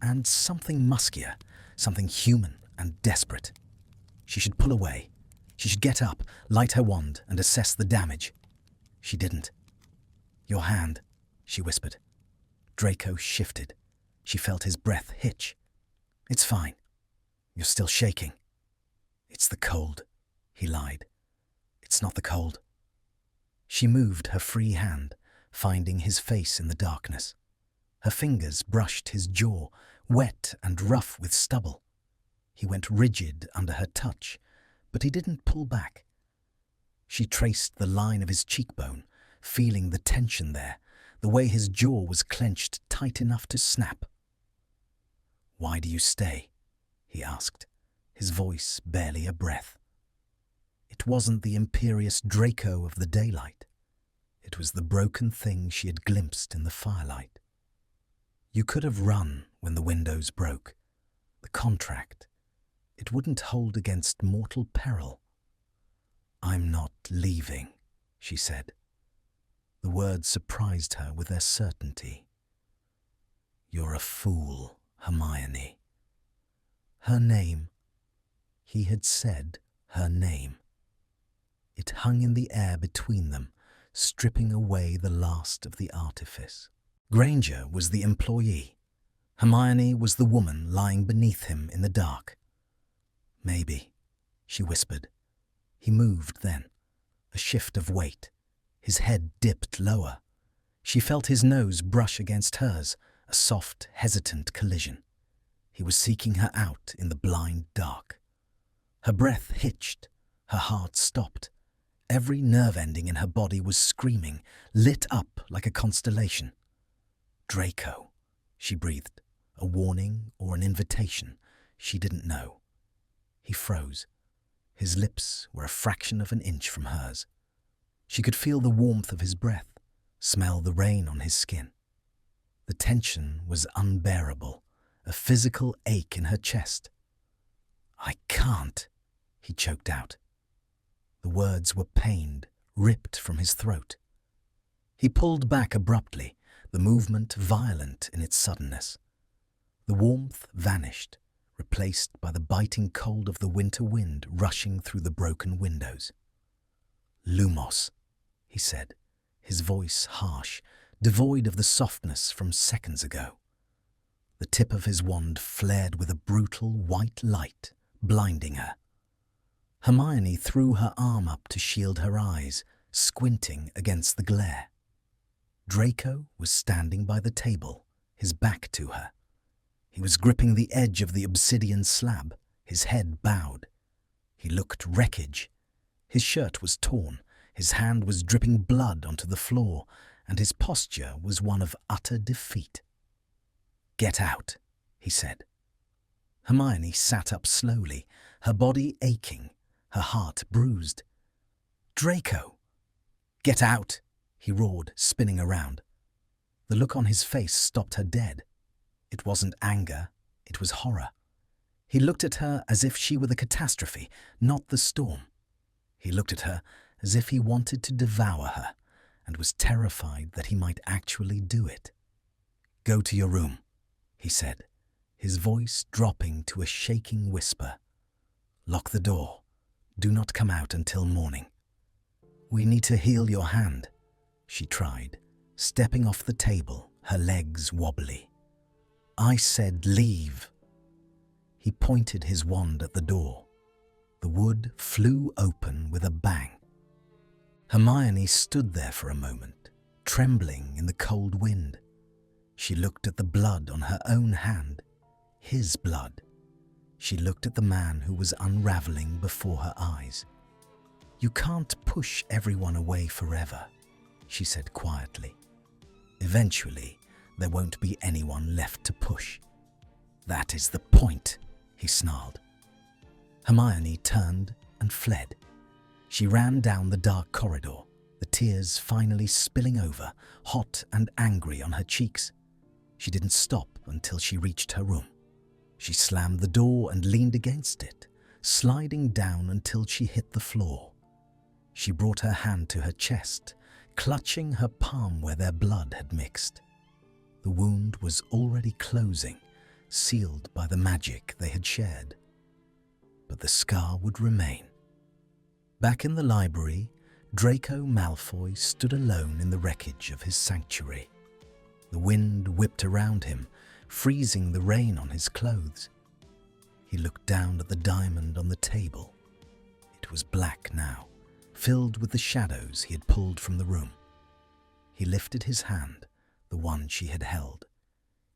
Speaker 1: and something muskier, something human and desperate. She should pull away. She should get up, light her wand, and assess the damage. She didn't. "Your hand," she whispered. Draco shifted. She felt his breath hitch. "It's fine. You're still shaking." "It's the cold," he lied. "It's not the cold." She moved her free hand, finding his face in the darkness. Her fingers brushed his jaw, wet and rough with stubble. He went rigid under her touch, but he didn't pull back. She traced the line of his cheekbone, feeling the tension there, the way his jaw was clenched tight enough to snap. "Why do you stay?" he asked, his voice barely a breath. It wasn't the imperious Draco of the daylight. It was the broken thing she had glimpsed in the firelight. "You could have run when the windows broke. The contract. It wouldn't hold against mortal peril." "I'm not leaving," she said. The words surprised her with their certainty. "You're a fool, Hermione." Her name. He had said her name. It hung in the air between them, stripping away the last of the artifice. Granger was the employee. Hermione was the woman lying beneath him in the dark. "Maybe," she whispered. He moved then, a shift of weight. His head dipped lower. She felt his nose brush against hers, a soft, hesitant collision. He was seeking her out in the blind dark. Her breath hitched. Her heart stopped. Every nerve ending in her body was screaming, lit up like a constellation. "Draco," she breathed, a warning or an invitation. She didn't know. He froze. His lips were a fraction of an inch from hers. She could feel the warmth of his breath, smell the rain on his skin. The tension was unbearable, a physical ache in her chest. "I can't," he choked out. The words were pained, ripped from his throat. He pulled back abruptly, the movement violent in its suddenness. The warmth vanished, replaced by the biting cold of the winter wind rushing through the broken windows. "Lumos," he said, his voice harsh, devoid of the softness from seconds ago. The tip of his wand flared with a brutal white light, blinding her. Hermione threw her arm up to shield her eyes, squinting against the glare. Draco was standing by the table, his back to her. He was gripping the edge of the obsidian slab, his head bowed. He looked wreckage. His shirt was torn, his hand was dripping blood onto the floor, and his posture was one of utter defeat. "Get out," he said. Hermione sat up slowly, her body aching, her heart bruised. "Draco!" "Get out!" he roared, spinning around. The look on his face stopped her dead. It wasn't anger, it was horror. He looked at her as if she were the catastrophe, not the storm. He looked at her as if he wanted to devour her, and was terrified that he might actually do it. "Go to your room," he said, his voice dropping to a shaking whisper. "Lock the door. Do not come out until morning." "We need to heal your hand," she tried, stepping off the table, her legs wobbly. "I said leave." He pointed his wand at the door. The wood flew open with a bang. Hermione stood there for a moment, trembling in the cold wind. She looked at the blood on her own hand, his blood. She looked at the man who was unraveling before her eyes. "You can't push everyone away forever," she said quietly. "Eventually, there won't be anyone left to push." "That is the point," he snarled. Hermione turned and fled. She ran down the dark corridor, the tears finally spilling over, hot and angry on her cheeks. She didn't stop until she reached her room. She slammed the door and leaned against it, sliding down until she hit the floor. She brought her hand to her chest, clutching her palm where their blood had mixed. The wound was already closing, sealed by the magic they had shared. But the scar would remain. Back in the library, Draco Malfoy stood alone in the wreckage of his sanctuary. The wind whipped around him, freezing the rain on his clothes. He looked down at the diamond on the table. It was black now, filled with the shadows he had pulled from the room. He lifted his hand, the one she had held.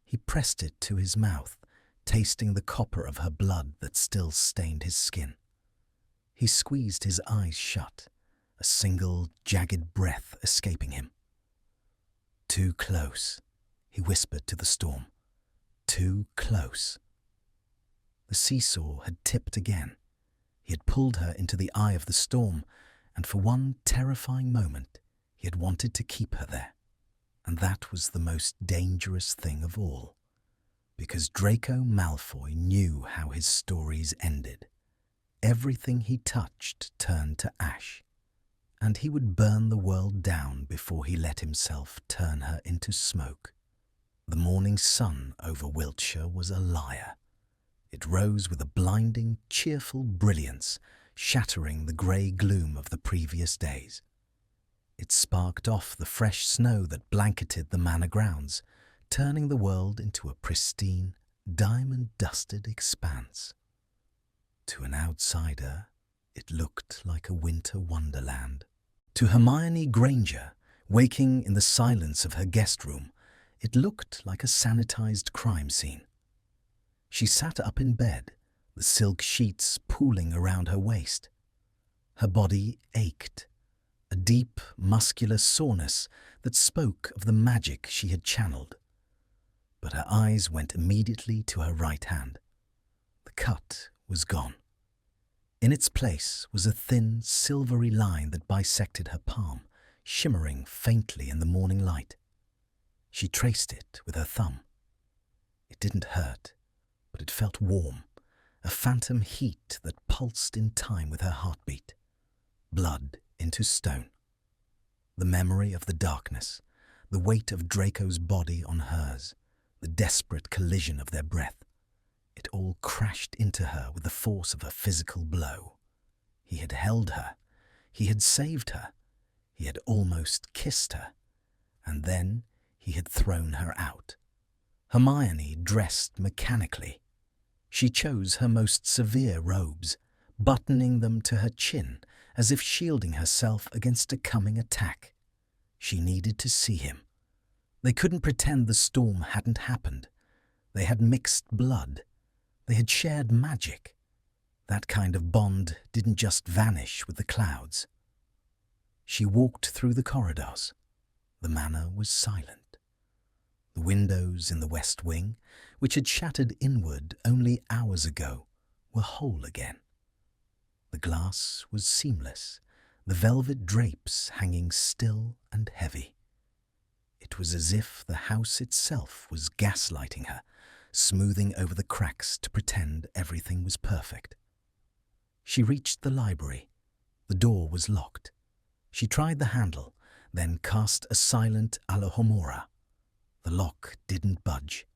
Speaker 1: He pressed it to his mouth, tasting the copper of her blood that still stained his skin. He squeezed his eyes shut, a single, jagged breath escaping him. "Too close," he whispered to the storm. "Too close." The seesaw had tipped again. He had pulled her into the eye of the storm, and for one terrifying moment, he had wanted to keep her there. And that was the most dangerous thing of all, because Draco Malfoy knew how his stories ended. Everything he touched turned to ash, and he would burn the world down before he let himself turn her into smoke. The morning sun over Wiltshire was a liar. It rose with a blinding, cheerful brilliance, shattering the grey gloom of the previous days. It sparked off the fresh snow that blanketed the manor grounds, turning the world into a pristine, diamond-dusted expanse. To an outsider, it looked like a winter wonderland. To Hermione Granger, waking in the silence of her guest room, it looked like a sanitized crime scene. She sat up in bed, the silk sheets pooling around her waist. Her body ached, a deep, muscular soreness that spoke of the magic she had channeled. But her eyes went immediately to her right hand. The cut was gone. In its place was a thin, silvery line that bisected her palm, shimmering faintly in the morning light. She traced it with her thumb. It didn't hurt, but it felt warm, a phantom heat that pulsed in time with her heartbeat. Blood into stone. The memory of the darkness, the weight of Draco's body on hers, the desperate collision of their breath. It all crashed into her with the force of a physical blow. He had held her. He had saved her. He had almost kissed her. And then he had thrown her out. Hermione dressed mechanically. She chose her most severe robes, buttoning them to her chin as if shielding herself against a coming attack. She needed to see him. They couldn't pretend the storm hadn't happened. They had mixed blood. They had shared magic. That kind of bond didn't just vanish with the clouds. She walked through the corridors. The manor was silent. The windows in the west wing, which had shattered inward only hours ago, were whole again. The glass was seamless, the velvet drapes hanging still and heavy. It was as if the house itself was gaslighting her, smoothing over the cracks to pretend everything was perfect. She reached the library. The door was locked. She tried the handle, then cast a silent Alohomora. The lock didn't budge.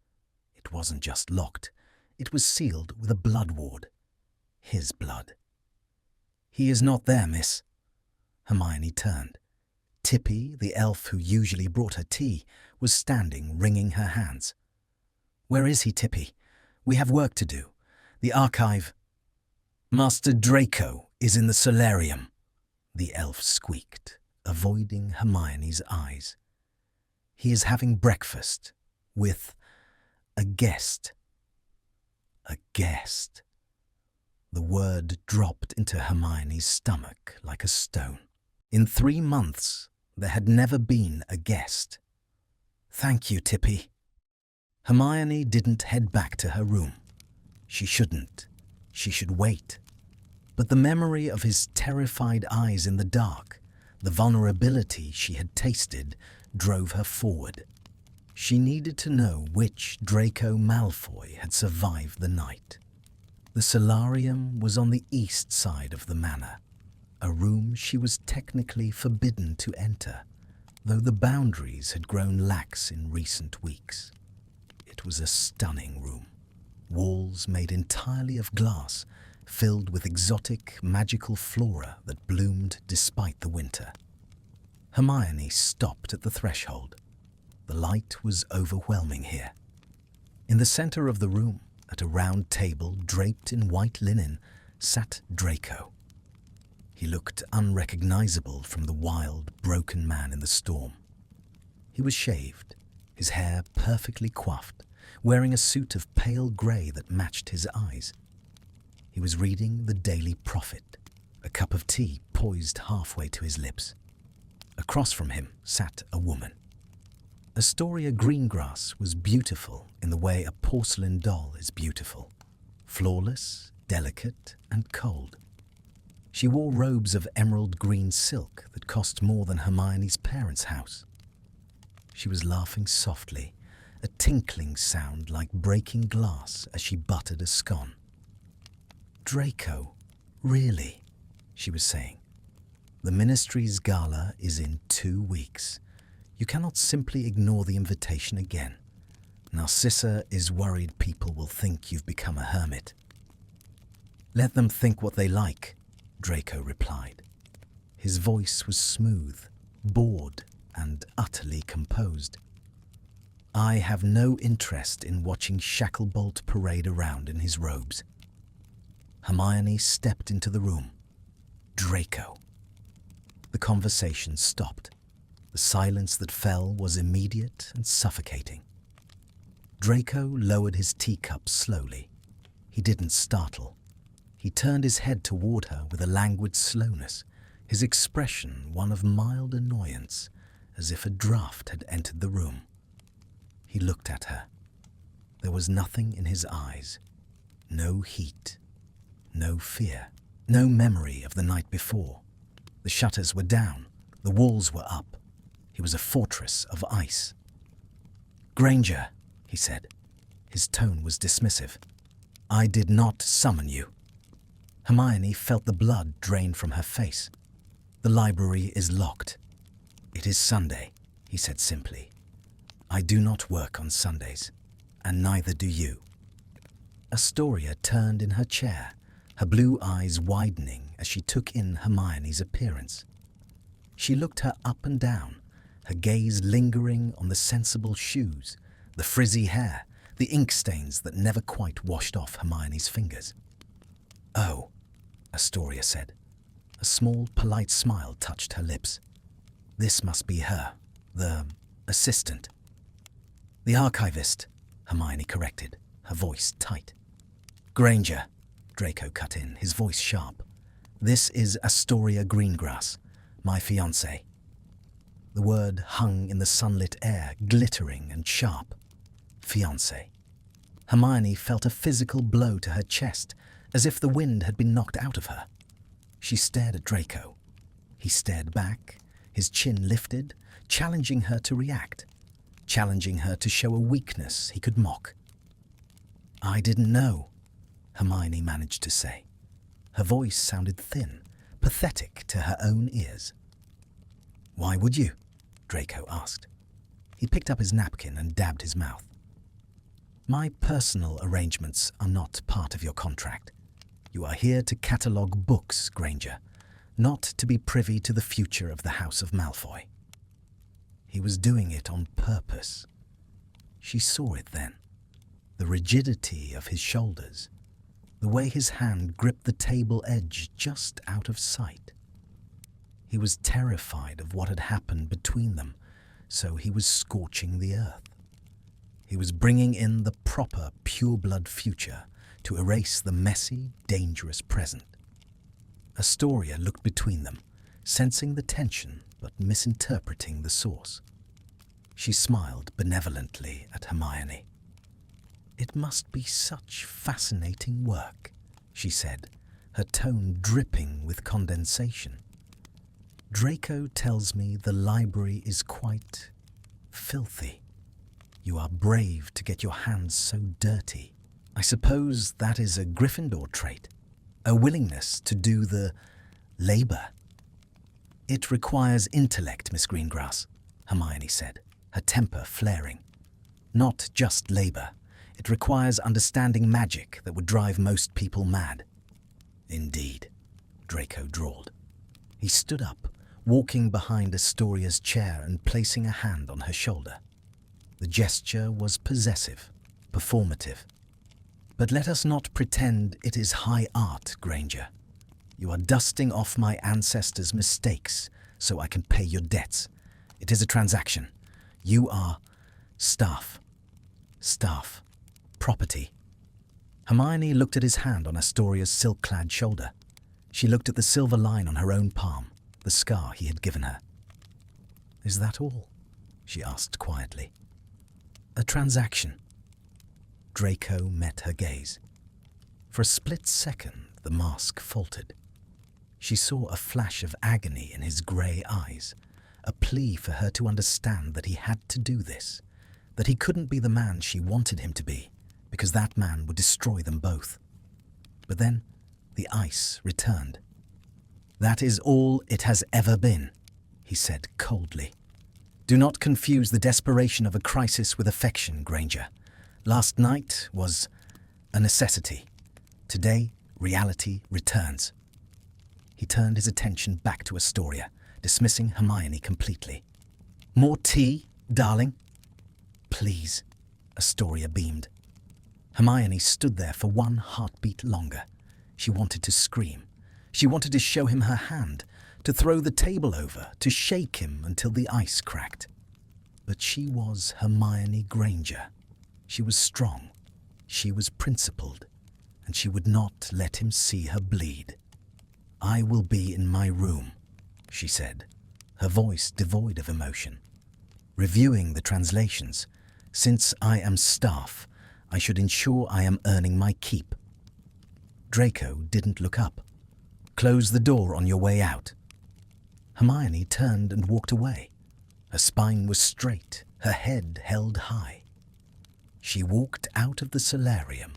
Speaker 1: It wasn't just locked. It was sealed with a blood ward. His blood. "He is not there, miss." Hermione turned. Tippy, the elf who usually brought her tea, was standing, wringing her hands. "Where is he, Tippy? We have work to do. The archive—" "Master Draco is in the solarium," the elf squeaked, avoiding Hermione's eyes. "He is having breakfast with a guest." A guest. The word dropped into Hermione's stomach like a stone. In 3 months, there had never been a guest. "Thank you, Tippy." Hermione didn't head back to her room. She shouldn't. She should wait. But the memory of his terrified eyes in the dark, the vulnerability she had tasted, drove her forward. She needed to know which Draco Malfoy had survived the night. The solarium was on the east side of the manor, a room she was technically forbidden to enter, though the boundaries had grown lax in recent weeks. It was a stunning room, walls made entirely of glass, filled with exotic, magical flora that bloomed despite the winter. Hermione stopped at the threshold. The light was overwhelming here. In the center of the room, at a round table draped in white linen, sat Draco. He looked unrecognizable from the wild, broken man in the storm. He was shaved, his hair perfectly coiffed, wearing a suit of pale grey that matched his eyes. He was reading the Daily Prophet, a cup of tea poised halfway to his lips. Across from him sat a woman. Astoria Greengrass was beautiful in the way a porcelain doll is beautiful, flawless, delicate, and cold. She wore robes of emerald green silk that cost more than Hermione's parents' house. She was laughing softly, a tinkling sound like breaking glass as she buttered a scone. "Draco, really?" she was saying. "The ministry's gala is in 2 weeks. You cannot simply ignore the invitation again. Narcissa is worried people will think you've become a hermit." "Let them think what they like," Draco replied. His voice was smooth, bored, and utterly composed. "I have no interest in watching Shacklebolt parade around in his robes." Hermione stepped into the room. Draco. The conversation stopped. The silence that fell was immediate and suffocating. Draco lowered his teacup slowly. He didn't startle. He turned his head toward her with a languid slowness, his expression one of mild annoyance, as if a draft had entered the room. He looked at her. There was nothing in his eyes. No heat. No fear. No memory of the night before. The shutters were down. The walls were up. He was a fortress of ice. "Granger," he said. His tone was dismissive. "I did not summon you." Hermione felt the blood drain from her face. "The library is locked." "It is Sunday," he said simply. "I do not work on Sundays, and neither do you." Astoria turned in her chair, her blue eyes widening as she took in Hermione's appearance. She looked her up and down, her gaze lingering on the sensible shoes, the frizzy hair, the ink stains that never quite washed off Hermione's fingers. "Oh," Astoria said. A small, polite smile touched her lips. "This must be her, the assistant." "The archivist," Hermione corrected, her voice tight. "Granger," Draco cut in, his voice sharp. "This is Astoria Greengrass, my fiancée." The word hung in the sunlit air, glittering and sharp. Fiancé. Hermione felt a physical blow to her chest, as if the wind had been knocked out of her. She stared at Draco. He stared back, his chin lifted, challenging her to react, challenging her to show a weakness he could mock. "I didn't know," Hermione managed to say. Her voice sounded thin, pathetic to her own ears. "Why would you?" Draco asked. He picked up his napkin and dabbed his mouth. "My personal arrangements are not part of your contract. You are here to catalogue books, Granger, not to be privy to the future of the House of Malfoy." He was doing it on purpose. She saw it then. The rigidity of his shoulders, the way his hand gripped the table edge just out of sight. He was terrified of what had happened between them, so he was scorching the earth. He was bringing in the proper, pure-blood future to erase the messy, dangerous present. Astoria looked between them, sensing the tension but misinterpreting the source. She smiled benevolently at Hermione. "It must be such fascinating work," she said, her tone dripping with condensation. "Draco tells me the library is quite filthy. You are brave to get your hands so dirty. I suppose that is a Gryffindor trait, a willingness to do the labor." "It requires intellect, Miss Greengrass," Hermione said, her temper flaring. "Not just labor. It requires understanding magic that would drive most people mad." "Indeed," Draco drawled. He stood up, walking behind Astoria's chair and placing a hand on her shoulder. The gesture was possessive, performative. "But let us not pretend it is high art, Granger. You are dusting off my ancestors' mistakes so I can pay your debts. It is a transaction. You are staff. Staff. Property." Hermione looked at his hand on Astoria's silk-clad shoulder. She looked at the silver line on her own palm, the scar he had given her. "Is that all?" she asked quietly. "A transaction." Draco met her gaze. For a split second, the mask faltered. She saw a flash of agony in his grey eyes, a plea for her to understand that he had to do this, that he couldn't be the man she wanted him to be, because that man would destroy them both. But then the ice returned. "That is all it has ever been," he said coldly. "Do not confuse the desperation of a crisis with affection, Granger. Last night was a necessity. Today, reality returns." He turned his attention back to Astoria, dismissing Hermione completely. "More tea, darling?" "Please," Astoria beamed. Hermione stood there for one heartbeat longer. She wanted to scream. She wanted to show him her hand, to throw the table over, to shake him until the ice cracked. But she was Hermione Granger. She was strong. She was principled. And she would not let him see her bleed. "I will be in my room," she said, her voice devoid of emotion. "Reviewing the translations. Since I am staff, I should ensure I am earning my keep." Draco didn't look up. "Close the door on your way out." Hermione turned and walked away. Her spine was straight, her head held high. She walked out of the solarium,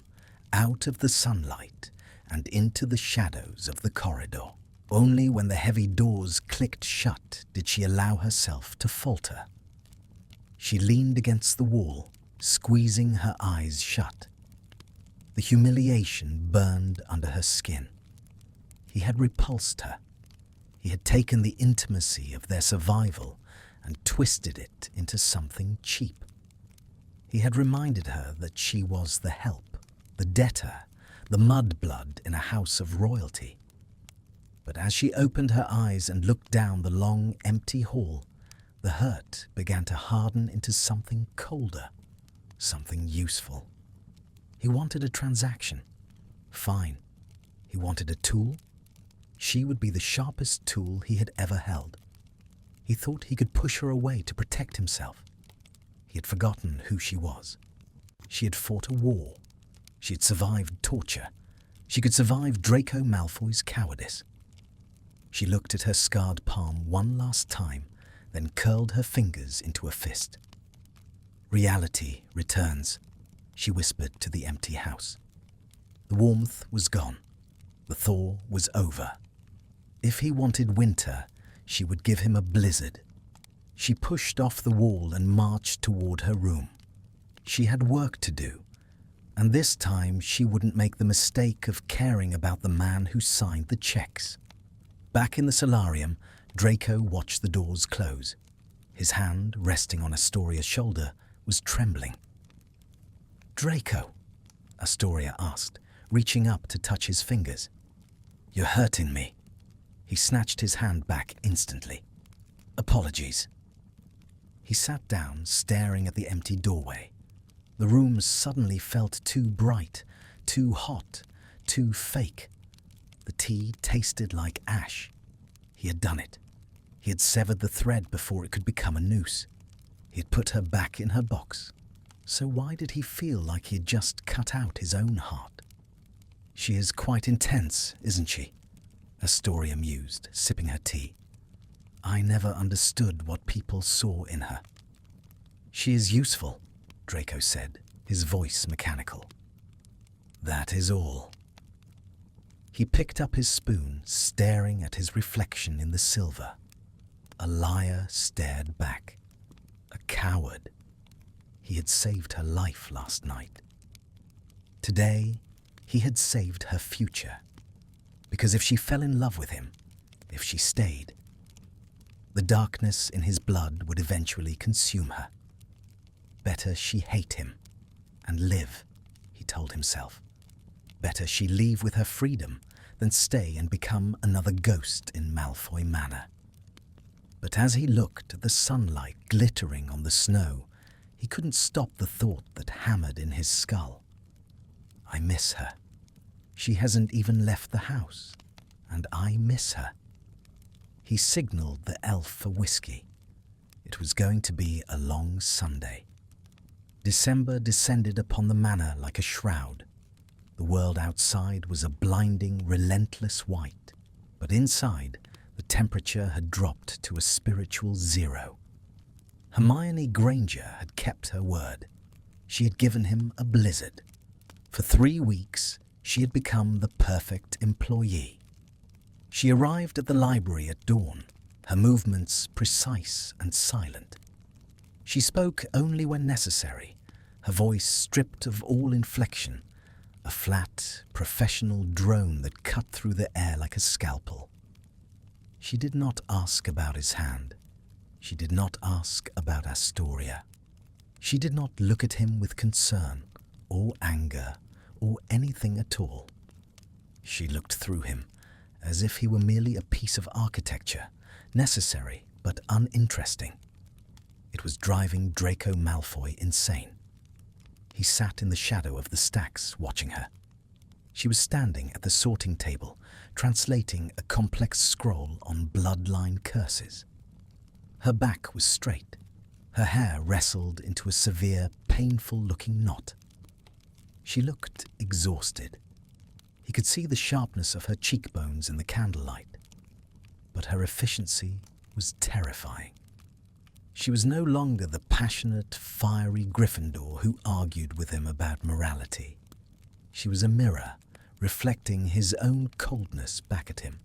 Speaker 1: out of the sunlight, and into the shadows of the corridor. Only when the heavy doors clicked shut did she allow herself to falter. She leaned against the wall, squeezing her eyes shut. The humiliation burned under her skin. He had repulsed her. He had taken the intimacy of their survival and twisted it into something cheap. He had reminded her that she was the help, the debtor, the mudblood in a house of royalty. But as she opened her eyes and looked down the long, empty hall, the hurt began to harden into something colder, something useful. He wanted a transaction. Fine. He wanted a tool. She would be the sharpest tool he had ever held. He thought he could push her away to protect himself. He had forgotten who she was. She had fought a war. She had survived torture. She could survive Draco Malfoy's cowardice. She looked at her scarred palm one last time, then curled her fingers into a fist. "Reality returns," she whispered to the empty house. The warmth was gone. The thaw was over. If he wanted winter, she would give him a blizzard. She pushed off the wall and marched toward her room. She had work to do, and this time she wouldn't make the mistake of caring about the man who signed the checks. Back in the solarium, Draco watched the doors close. His hand, resting on Astoria's shoulder, was trembling. "Draco?" Astoria asked, reaching up to touch his fingers. "You're hurting me." He snatched his hand back instantly. "Apologies." He sat down, staring at the empty doorway. The room suddenly felt too bright, too hot, too fake. The tea tasted like ash. He had done it. He had severed the thread before it could become a noose. He had put her back in her box. So why did he feel like he had just cut out his own heart? "She is quite intense, isn't she?" Astoria mused, sipping her tea. "I never understood what people saw in her." "She is useful," Draco said, his voice mechanical. "That is all." He picked up his spoon, staring at his reflection in the silver. A liar stared back. A coward. He had saved her life last night. Today, he had saved her future. Because if she fell in love with him, if she stayed, the darkness in his blood would eventually consume her. Better she hate him and live, he told himself. Better she leave with her freedom than stay and become another ghost in Malfoy Manor. But as he looked at the sunlight glittering on the snow, he couldn't stop the thought that hammered in his skull. "I miss her. She hasn't even left the house, and I miss her." He signaled the elf for whiskey. It was going to be a long Sunday. December descended upon the manor like a shroud. The world outside was a blinding, relentless white, but inside, the temperature had dropped to a spiritual zero. Hermione Granger had kept her word. She had given him a blizzard. For 3 weeks, she had become the perfect employee. She arrived at the library at dawn, her movements precise and silent. She spoke only when necessary, her voice stripped of all inflection, a flat, professional drone that cut through the air like a scalpel. She did not ask about his hand. She did not ask about Astoria. She did not look at him with concern or anger or anything at all. She looked through him, as if he were merely a piece of architecture, necessary but uninteresting. It was driving Draco Malfoy insane. He sat in the shadow of the stacks, watching her. She was standing at the sorting table, translating a complex scroll on bloodline curses. Her back was straight. Her hair wrestled into a severe, painful-looking knot. She looked exhausted. He could see the sharpness of her cheekbones in the candlelight, but her efficiency was terrifying. She was no longer the passionate, fiery Gryffindor who argued with him about morality. She was a mirror, reflecting his own coldness back at him.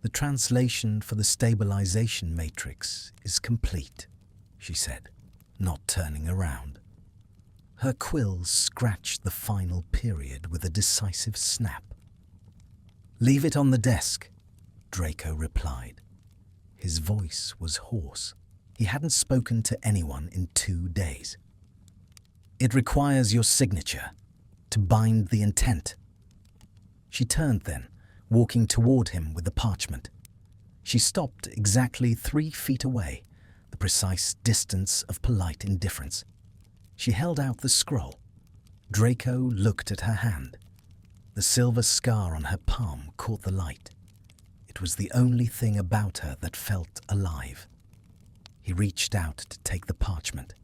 Speaker 1: "The translation for the stabilization matrix is complete," she said, not turning around. Her quills scratched the final period with a decisive snap. "Leave it on the desk," Draco replied. His voice was hoarse. He hadn't spoken to anyone in 2 days. "It requires your signature to bind the intent." She turned then, walking toward him with the parchment. She stopped exactly 3 feet away, the precise distance of polite indifference. She held out the scroll. Draco looked at her hand. The silver scar on her palm caught the light. It was the only thing about her that felt alive. He reached out to take the parchment.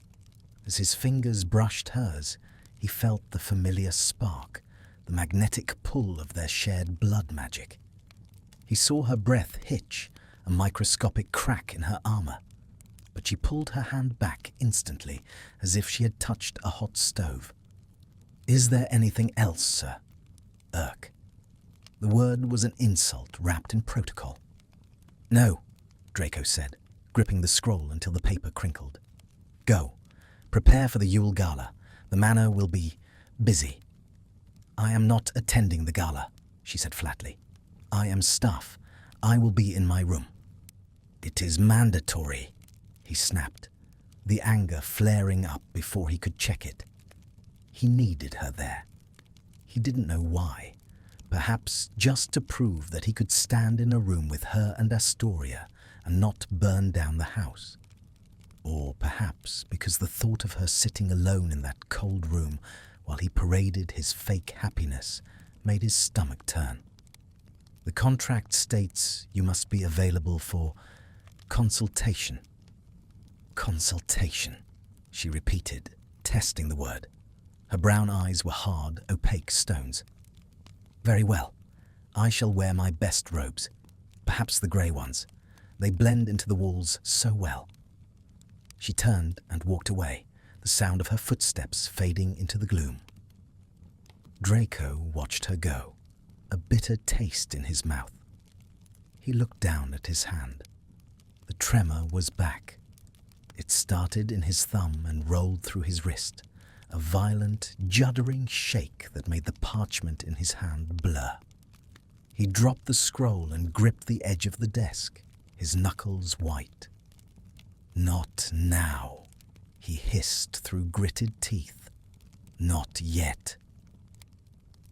Speaker 1: As his fingers brushed hers, he felt the familiar spark, the magnetic pull of their shared blood magic. He saw her breath hitch, a microscopic crack in her armor, but she pulled her hand back instantly, as if she had touched a hot stove. "Is there anything else, sir?" "Irk." The word was an insult wrapped in protocol. "No," Draco said, gripping the scroll until the paper crinkled. "Go. Prepare for the Yule Gala. The manor will be busy." "I am not attending the gala," she said flatly. "I am staff. I will be in my room." "It is mandatory," he snapped, the anger flaring up before he could check it. He needed her there. He didn't know why. Perhaps just to prove that he could stand in a room with her and Astoria and not burn down the house. Or perhaps because the thought of her sitting alone in that cold room while he paraded his fake happiness made his stomach turn. "The contract states you must be available for consultation." "Consultation," she repeated, testing the word. Her brown eyes were hard, opaque stones. "Very well. I shall wear my best robes, perhaps the grey ones. They blend into the walls so well." She turned and walked away, the sound of her footsteps fading into the gloom. Draco watched her go, a bitter taste in his mouth. He looked down at his hand. The tremor was back. It started in his thumb and rolled through his wrist, a violent, juddering shake that made the parchment in his hand blur. He dropped the scroll and gripped the edge of the desk, his knuckles white. "Not now," he hissed through gritted teeth. "Not yet."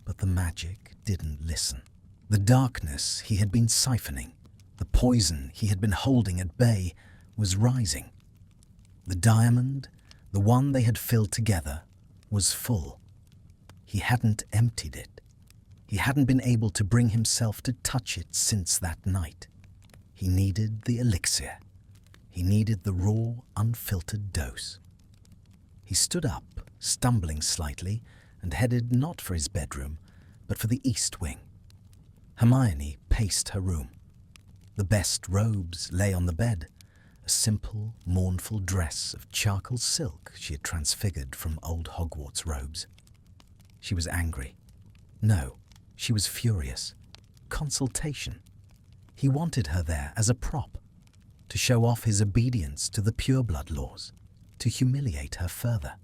Speaker 1: But the magic didn't listen. The darkness he had been siphoning, the poison he had been holding at bay, was rising. The diamond, the one they had filled together, was full. He hadn't emptied it. He hadn't been able to bring himself to touch it since that night. He needed the elixir. He needed the raw, unfiltered dose. He stood up, stumbling slightly, and headed not for his bedroom, but for the east wing. Hermione paced her room. The best robes lay on the bed, a simple, mournful dress of charcoal silk she had transfigured from old Hogwarts robes. She was angry. No, she was furious. Consultation. He wanted her there as a prop, to show off his obedience to the pureblood laws, to humiliate her further.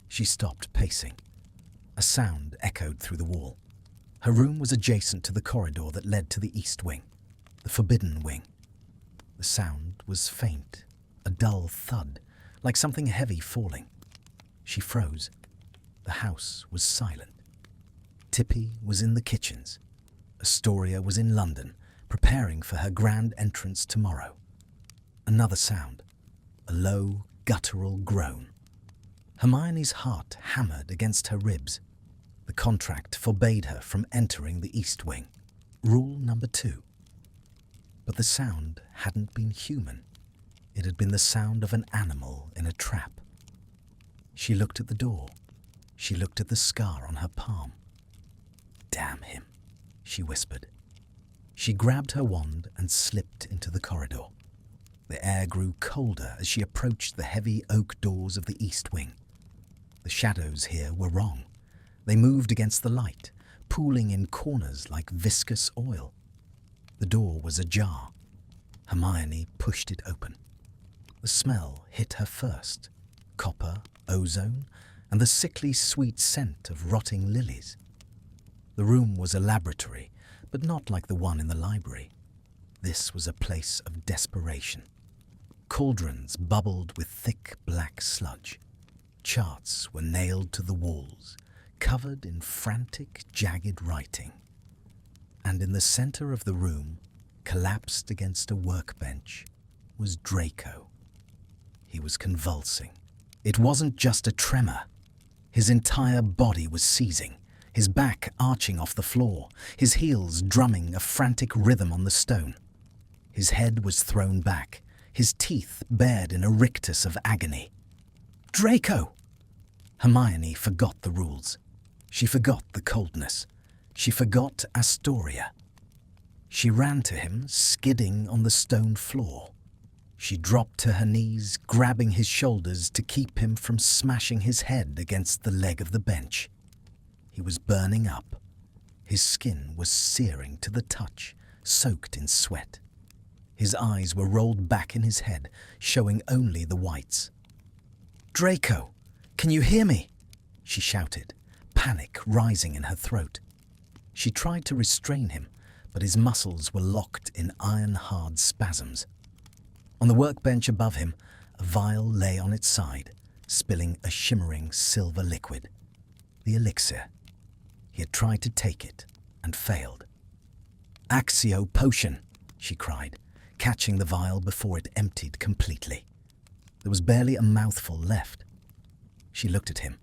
Speaker 1: She stopped pacing. A sound echoed through the wall. Her room was adjacent to the corridor that led to the east wing, the forbidden wing. The sound was faint, a dull thud, like something heavy falling. She froze. The house was silent. Tippy was in the kitchens. Astoria was in London, preparing for her grand entrance tomorrow. Another sound, a low, guttural groan. Hermione's heart hammered against her ribs. The contract forbade her from entering the East Wing. Rule number 2. But the sound hadn't been human. It had been the sound of an animal in a trap. She looked at the door. She looked at the scar on her palm. "Damn him," she whispered. She grabbed her wand and slipped into the corridor. The air grew colder as she approached the heavy oak doors of the East Wing. The shadows here were wrong. They moved against the light, pooling in corners like viscous oil. The door was ajar. Hermione pushed it open. The smell hit her first. Copper, ozone, and the sickly sweet scent of rotting lilies. The room was a laboratory, but not like the one in the library. This was a place of desperation. Cauldrons bubbled with thick black sludge. Charts were nailed to the walls, covered in frantic, jagged writing. And in the center of the room, collapsed against a workbench, was Draco. He was convulsing. It wasn't just a tremor. His entire body was seizing, his back arching off the floor, his heels drumming a frantic rhythm on the stone. His head was thrown back, his teeth bared in a rictus of agony. "Draco!" Hermione forgot the rules. She forgot the coldness. She forgot Astoria. She ran to him, skidding on the stone floor. She dropped to her knees, grabbing his shoulders to keep him from smashing his head against the leg of the bench. He was burning up. His skin was searing to the touch, soaked in sweat. His eyes were rolled back in his head, showing only the whites. "Draco, can you hear me?" she shouted, panic rising in her throat. She tried to restrain him, but his muscles were locked in iron-hard spasms. On the workbench above him, a vial lay on its side, spilling a shimmering silver liquid. The elixir. He had tried to take it and failed. "Accio potion," she cried, catching the vial before it emptied completely. There was barely a mouthful left. She looked at him.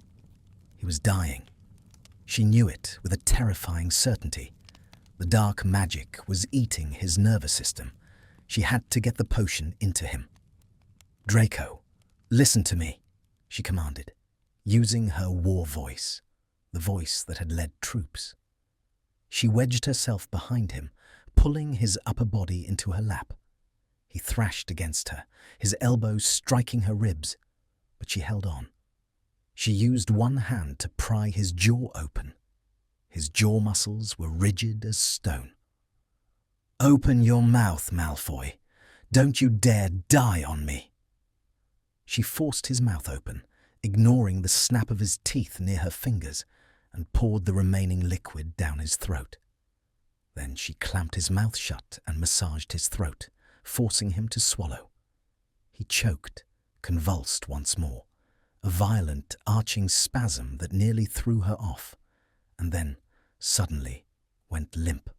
Speaker 1: He was dying. She knew it with a terrifying certainty. The dark magic was eating his nervous system. She had to get the potion into him. "Draco, listen to me," she commanded, using her war voice, the voice that had led troops. She wedged herself behind him, pulling his upper body into her lap. He thrashed against her, his elbows striking her ribs, but she held on. She used one hand to pry his jaw open. His jaw muscles were rigid as stone. "Open your mouth, Malfoy. Don't you dare die on me." She forced his mouth open, ignoring the snap of his teeth near her fingers, and poured the remaining liquid down his throat. Then she clamped his mouth shut and massaged his throat, forcing him to swallow. He choked, convulsed once more, a violent, arching spasm that nearly threw her off, and then, suddenly, went limp.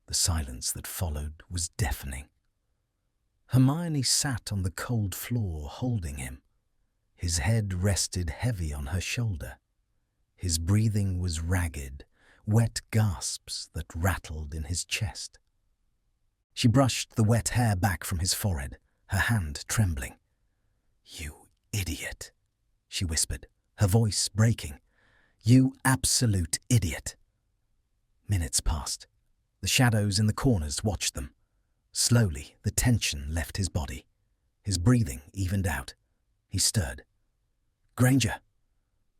Speaker 1: The silence that followed was deafening. Hermione sat on the cold floor holding him. His head rested heavy on her shoulder. His breathing was ragged, wet gasps that rattled in his chest. She brushed the wet hair back from his forehead, her hand trembling. "You idiot," she whispered, her voice breaking. "You absolute idiot." Minutes passed. The shadows in the corners watched them. Slowly, the tension left his body. His breathing evened out. He stirred. "Granger."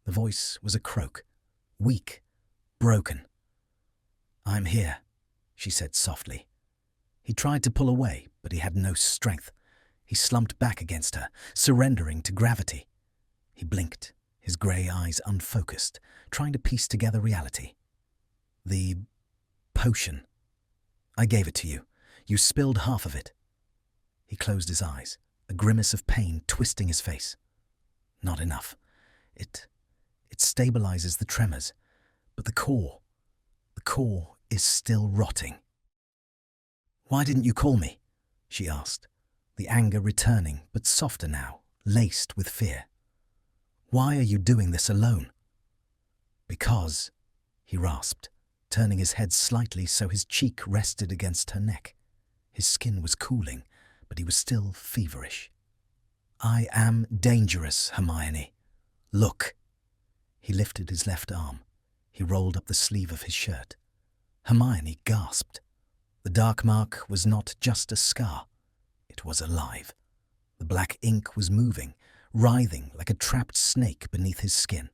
Speaker 1: The voice was a croak, weak, broken. "I'm here," she said softly. He tried to pull away, but he had no strength. He slumped back against her, surrendering to gravity. He blinked, his grey eyes unfocused, trying to piece together reality. "The potion. I gave it to you. You spilled half of it." He closed his eyes, a grimace of pain twisting his face. "Not enough. It stabilizes the tremors, but the core is still rotting." "Why didn't you call me?" she asked, the anger returning, but softer now, laced with fear. "Why are you doing this alone?" "Because," he rasped, turning his head slightly so his cheek rested against her neck. His skin was cooling, but he was still feverish. "I am dangerous, Hermione. Look." He lifted his left arm. He rolled up the sleeve of his shirt. Hermione gasped. The dark mark was not just a scar. It was alive. The black ink was moving, writhing like a trapped snake beneath his skin.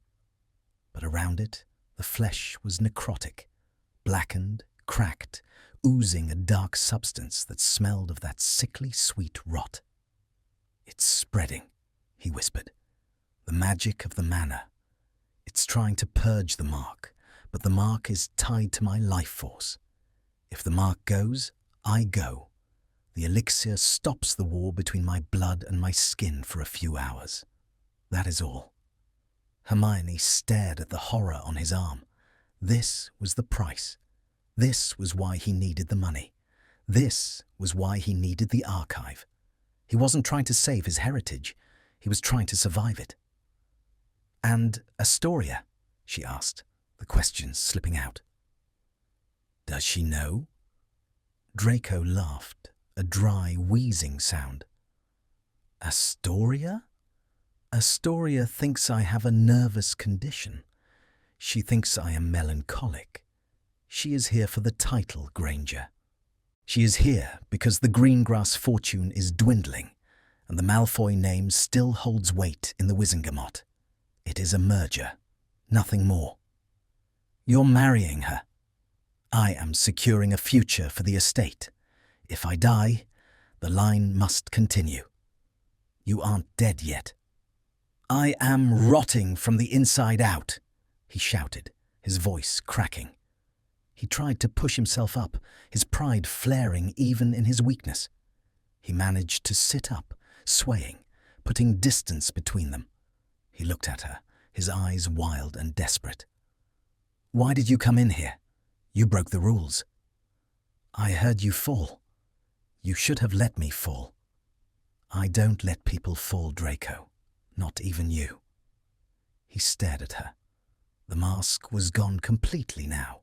Speaker 1: But around it, the flesh was necrotic, blackened, cracked, oozing a dark substance that smelled of that sickly sweet rot. "It's spreading," he whispered. "The magic of the manor. It's trying to purge the mark, but the mark is tied to my life force. If the mark goes, I go. The elixir stops the war between my blood and my skin for a few hours. That is all." Hermione stared at the horror on his arm. This was the price. This was why he needed the money. This was why he needed the archive. He wasn't trying to save his heritage. He was trying to survive it. "And Astoria?" she asked, the questions slipping out. Does she know? Draco laughed, a dry, wheezing sound. Astoria? Astoria thinks I have a nervous condition. She thinks I am melancholic. She is here for the title, Granger. She is here because the Greengrass fortune is dwindling, and the Malfoy name still holds weight in the Wizengamot. It is a merger, nothing more. You're marrying her. I am securing a future for the estate. If I die, the line must continue. You aren't dead yet. I am rotting from the inside out, he shouted, his voice cracking. He tried to push himself up, his pride flaring even in his weakness. He managed to sit up, swaying, putting distance between them. He looked at her, his eyes wild and desperate. Why did you come in here? You broke the rules. I heard you fall. You should have let me fall. I don't let people fall, Draco. Not even you. He stared at her. The mask was gone completely now.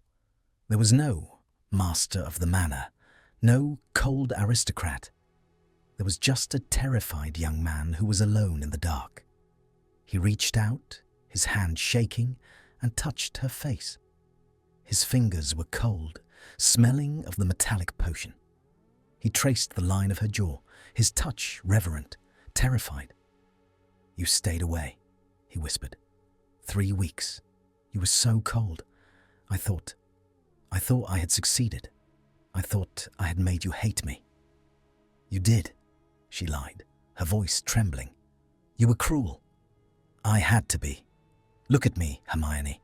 Speaker 1: There was no master of the manor, no cold aristocrat. There was just a terrified young man who was alone in the dark. He reached out, his hand shaking, and touched her face. His fingers were cold, smelling of the metallic potion. He traced the line of her jaw, his touch reverent, terrified. You stayed away, he whispered. 3 weeks. You were so cold. I thought I had succeeded. I thought I had made you hate me. You did, she lied, her voice trembling. You were cruel. I had to be. Look at me, Hermione.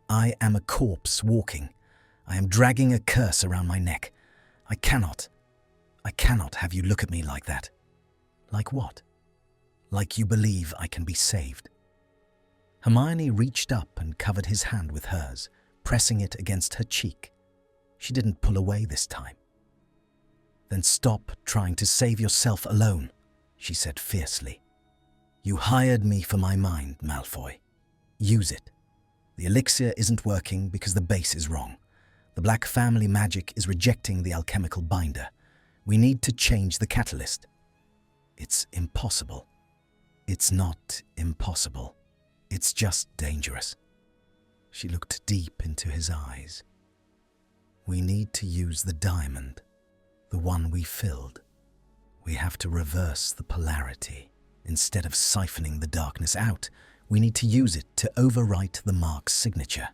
Speaker 1: I am a corpse walking. I am dragging a curse around my neck. I cannot have you look at me like that. Like what? Like you believe I can be saved. Hermione reached up and covered his hand with hers, pressing it against her cheek. She didn't pull away this time. Then stop trying to save yourself alone, she said fiercely. You hired me for my mind, Malfoy. Use it. The elixir isn't working because the base is wrong. The Black family magic is rejecting the alchemical binder. We need to change the catalyst. It's impossible. It's not impossible. It's just dangerous. She looked deep into his eyes. We need to use the diamond, the one we filled. We have to reverse the polarity. Instead of siphoning the darkness out, we need to use it to overwrite the mark's signature.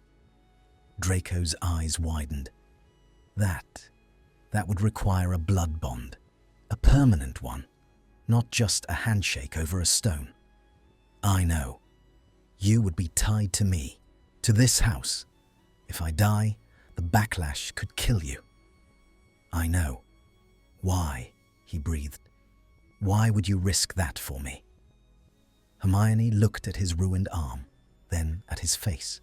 Speaker 1: Draco's eyes widened. That would require a blood bond, a permanent one, not just a handshake over a stone. I know. You would be tied to me, to this house. If I die, the backlash could kill you. I know. Why? He breathed. Why would you risk that for me? Hermione looked at his ruined arm, then at his face,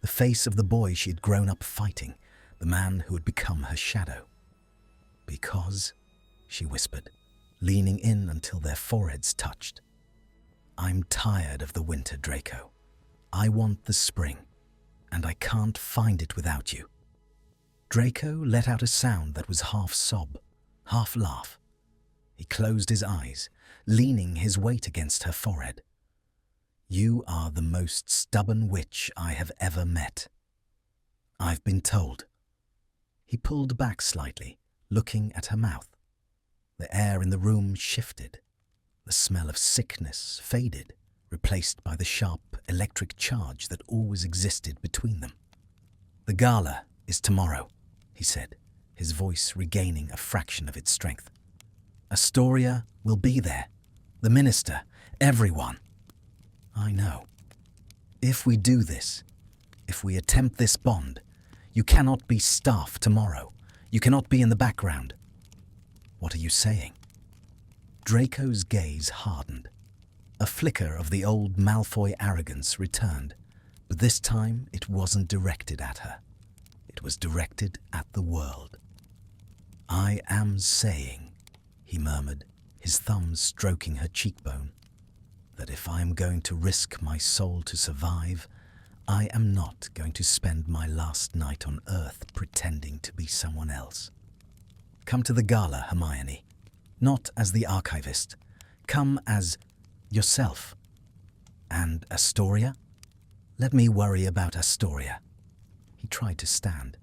Speaker 1: the face of the boy she had grown up fighting, the man who had become her shadow. Because, she whispered, leaning in until their foreheads touched. I'm tired of the winter, Draco. I want the spring, and I can't find it without you. Draco let out a sound that was half sob, half laugh. He closed his eyes, leaning his weight against her forehead. You are the most stubborn witch I have ever met. I've been told. He pulled back slightly, looking at her mouth. The air in the room shifted. The smell of sickness faded, replaced by the sharp electric charge that always existed between them. The gala is tomorrow, he said, his voice regaining a fraction of its strength. Astoria will be there. The minister, everyone. I know. If we do this, if we attempt this bond, you cannot be staff tomorrow. You cannot be in the background. What are you saying? Draco's gaze hardened. A flicker of the old Malfoy arrogance returned, but this time it wasn't directed at her. It was directed at the world. I am saying, he murmured, his thumb stroking her cheekbone, that if I am going to risk my soul to survive, I am not going to spend my last night on Earth pretending to be someone else. Come to the gala, Hermione. Not as the archivist. Come as yourself. And Astoria? Let me worry about Astoria. He tried to stand.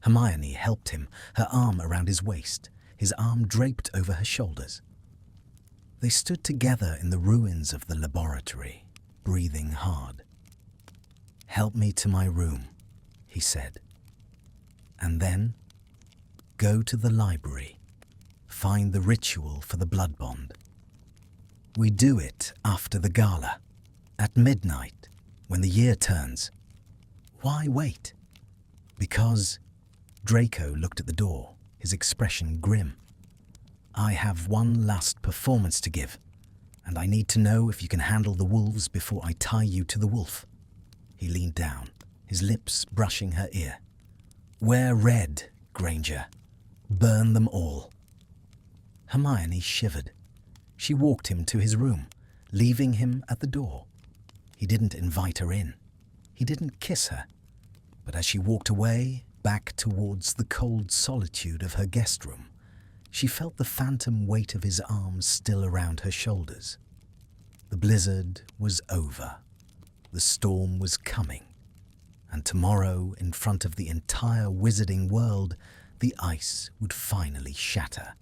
Speaker 1: Hermione helped him, her arm around his waist, his arm draped over her shoulders. They stood together in the ruins of the laboratory, breathing hard. "Help me to my room," he said. "And then, go to the library. Find the ritual for the blood bond. We do it after the gala, at midnight, when the year turns. Why wait?" "Because," Draco looked at the door, his expression grim. "I have one last performance to give, and I need to know if you can handle the wolves before I tie you to the wolf." He leaned down, his lips brushing her ear. "Wear red, Granger. Burn them all." Hermione shivered. She walked him to his room, leaving him at the door. He didn't invite her in. He didn't kiss her. But as she walked away, back towards the cold solitude of her guest room, she felt the phantom weight of his arms still around her shoulders. The blizzard was over. The storm was coming. And tomorrow, in front of the entire wizarding world, the ice would finally shatter.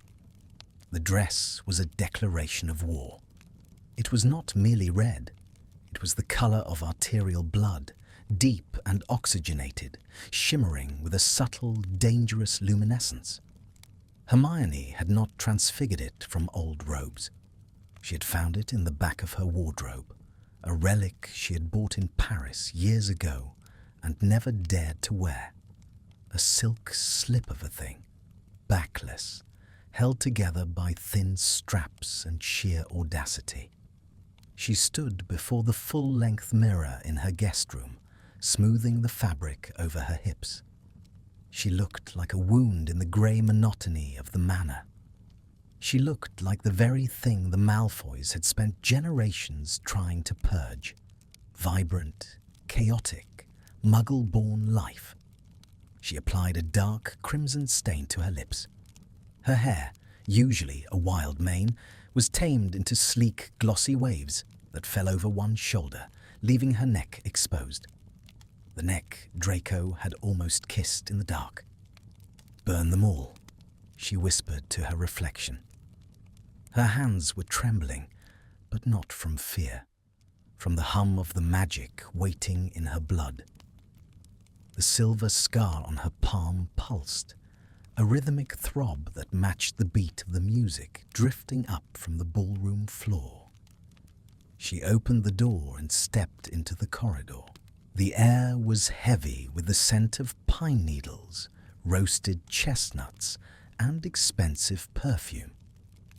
Speaker 1: The dress was a declaration of war. It was not merely red. It was the color of arterial blood, deep and oxygenated, shimmering with a subtle, dangerous luminescence. Hermione had not transfigured it from old robes. She had found it in the back of her wardrobe, a relic she had bought in Paris years ago and never dared to wear. A silk slip of a thing, backless, held together by thin straps and sheer audacity. She stood before the full-length mirror in her guest room, smoothing the fabric over her hips. She looked like a wound in the grey monotony of the manor. She looked like the very thing the Malfoys had spent generations trying to purge. Vibrant, chaotic, muggle-born life. She applied a dark crimson stain to her lips. Her hair, usually a wild mane, was tamed into sleek, glossy waves that fell over one shoulder, leaving her neck exposed. The neck Draco had almost kissed in the dark. "Burn them all," she whispered to her reflection. Her hands were trembling, but not from fear, from the hum of the magic waiting in her blood. The silver scar on her palm pulsed, a rhythmic throb that matched the beat of the music drifting up from the ballroom floor. She opened the door and stepped into the corridor. The air was heavy with the scent of pine needles, roasted chestnuts, and expensive perfume.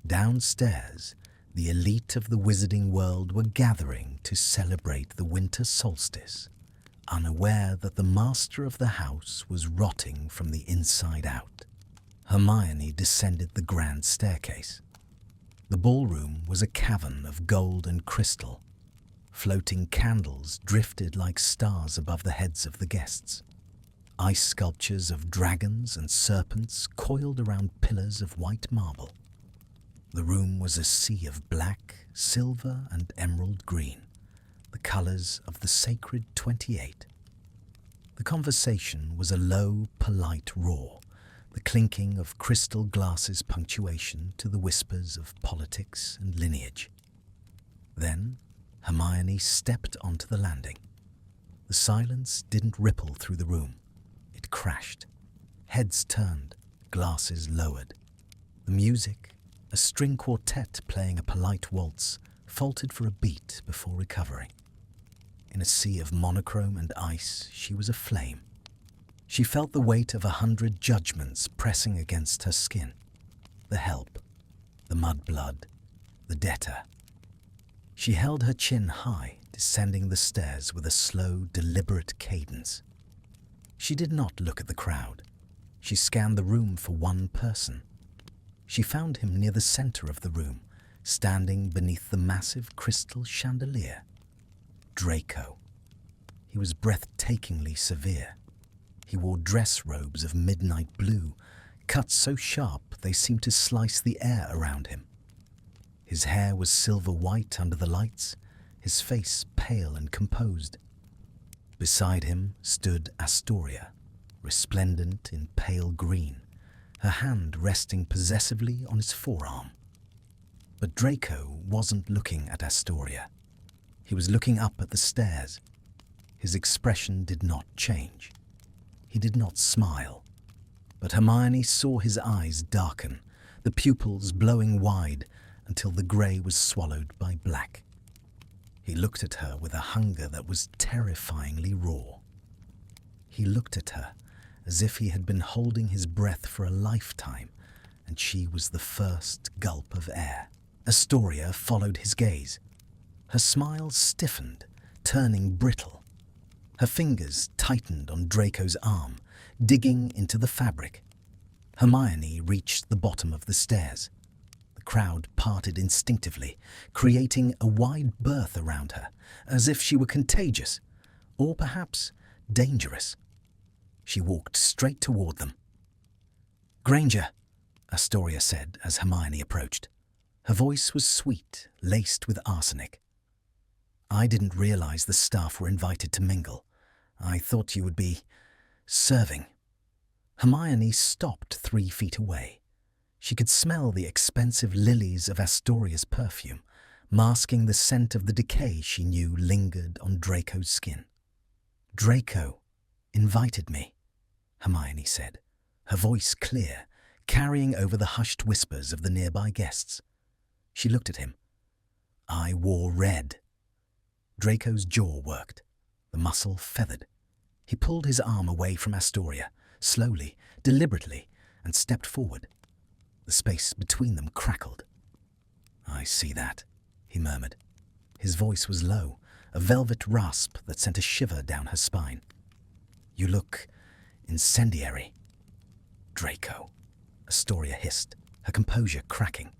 Speaker 1: Downstairs, the elite of the wizarding world were gathering to celebrate the winter solstice, unaware that the master of the house was rotting from the inside out. Hermione descended the grand staircase. The ballroom was a cavern of gold and crystal. Floating candles drifted like stars above the heads of the guests. Ice sculptures of dragons and serpents coiled around pillars of white marble. The room was a sea of black, silver, and emerald green, the colors of the sacred 28. The conversation was a low, polite roar, the clinking of crystal glasses punctuation to the whispers of politics and lineage. Then Hermione stepped onto the landing. The silence didn't ripple through the room. It crashed. Heads turned, glasses lowered. The music, a string quartet playing a polite waltz, faltered for a beat before recovering. In a sea of monochrome and ice, she was aflame. She felt the weight of 100 judgments pressing against her skin. The help, the mudblood, the debtor. She held her chin high, descending the stairs with a slow, deliberate cadence. She did not look at the crowd. She scanned the room for one person. She found him near the center of the room, standing beneath the massive crystal chandelier. Draco. He was breathtakingly severe. He wore dress robes of midnight blue, cut so sharp they seemed to slice the air around him. His hair was silver white under the lights, his face pale and composed. Beside him stood Astoria, resplendent in pale green, her hand resting possessively on his forearm. But Draco wasn't looking at Astoria. He was looking up at the stairs. His expression did not change. He did not smile. But Hermione saw his eyes darken, the pupils blowing wide until the grey was swallowed by black. He looked at her with a hunger that was terrifyingly raw. He looked at her as if he had been holding his breath for a lifetime, and she was the first gulp of air. Astoria followed his gaze. Her smile stiffened, turning brittle. Her fingers tightened on Draco's arm, digging into the fabric. Hermione reached the bottom of the stairs. The crowd parted instinctively, creating a wide berth around her, as if she were contagious, or perhaps dangerous. She walked straight toward them. "Granger," Astoria said as Hermione approached. Her voice was sweet, laced with arsenic. "I didn't realize the staff were invited to mingle. I thought you would be serving." Hermione stopped 3 feet away. She could smell the expensive lilies of Astoria's perfume, masking the scent of the decay she knew lingered on Draco's skin. "Draco invited me," Hermione said, her voice clear, carrying over the hushed whispers of the nearby guests. She looked at him. "I wore red." Draco's jaw worked, the muscle feathered. He pulled his arm away from Astoria, slowly, deliberately, and stepped forward. The space between them crackled. "I see that," he murmured. His voice was low, a velvet rasp that sent a shiver down her spine. "You look incendiary." "Draco," Astoria hissed, her composure cracking.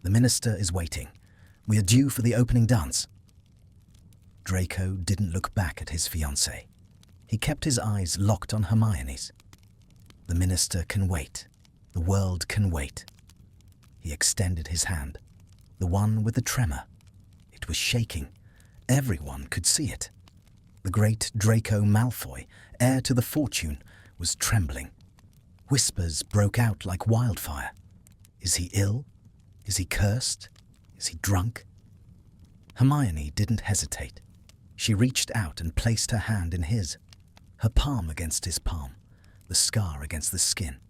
Speaker 1: "The minister is waiting. We are due for the opening dance." Draco didn't look back at his fiancée. He kept his eyes locked on Hermione's. "The minister can wait. The world can wait." He extended his hand, the one with the tremor. It was shaking. Everyone could see it. The great Draco Malfoy, heir to the fortune, was trembling. Whispers broke out like wildfire. Is he ill? Is he cursed? Is he drunk? Hermione didn't hesitate. She reached out and placed her hand in his, her palm against his palm, the scar against the skin.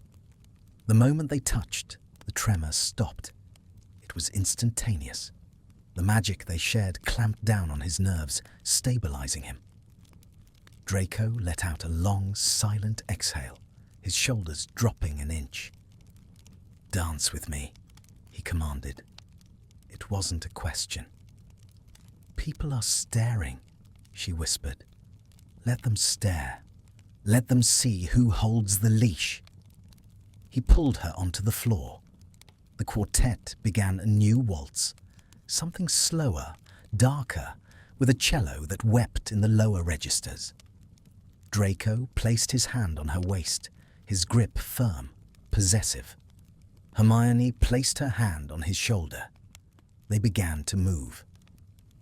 Speaker 1: The moment they touched, the tremor stopped. It was instantaneous. The magic they shared clamped down on his nerves, stabilizing him. Draco let out a long, silent exhale, his shoulders dropping an inch. "Dance with me," he commanded. It wasn't a question. "People are staring," she whispered. "Let them stare. Let them see who holds the leash." He pulled her onto the floor. The quartet began a new waltz, something slower, darker, with a cello that wept in the lower registers. Draco placed his hand on her waist, his grip firm, possessive. Hermione placed her hand on his shoulder. They began to move.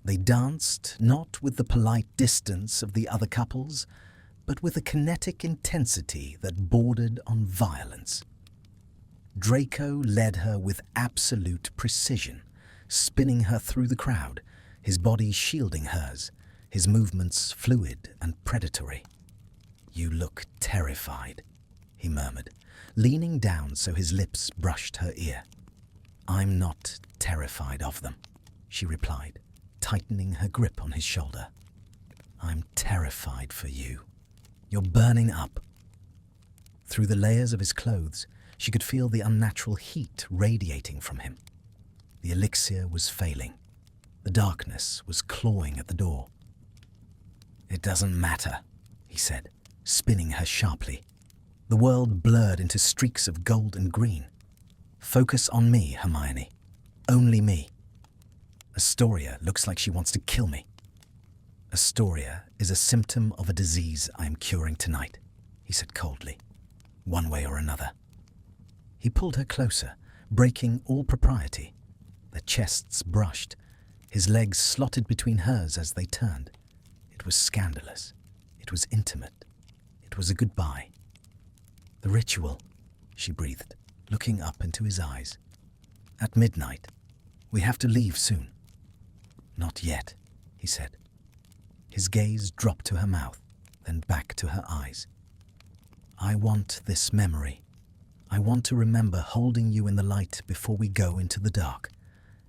Speaker 1: They danced not with the polite distance of the other couples, but with a kinetic intensity that bordered on violence. Draco led her with absolute precision, spinning her through the crowd, his body shielding hers, his movements fluid and predatory. "You look terrified," he murmured, leaning down so his lips brushed her ear. "I'm not terrified of them," she replied, tightening her grip on his shoulder. "I'm terrified for you. You're burning up." Through the layers of his clothes, she could feel the unnatural heat radiating from him. The elixir was failing. The darkness was clawing at the door. "It doesn't matter," he said, spinning her sharply. The world blurred into streaks of gold and green. "Focus on me, Hermione. Only me. Astoria looks like she wants to kill me." Astoria is a symptom of a disease I am curing tonight, he said coldly, one way or another. He pulled her closer, breaking all propriety. Their chests brushed, his legs slotted between hers as they turned. It was scandalous. It was intimate. It was a goodbye. The ritual, she breathed, looking up into his eyes. At midnight. We have to leave soon. Not yet, he said. His gaze dropped to her mouth, then back to her eyes. I want this memory. I want to remember holding you in the light before we go into the dark.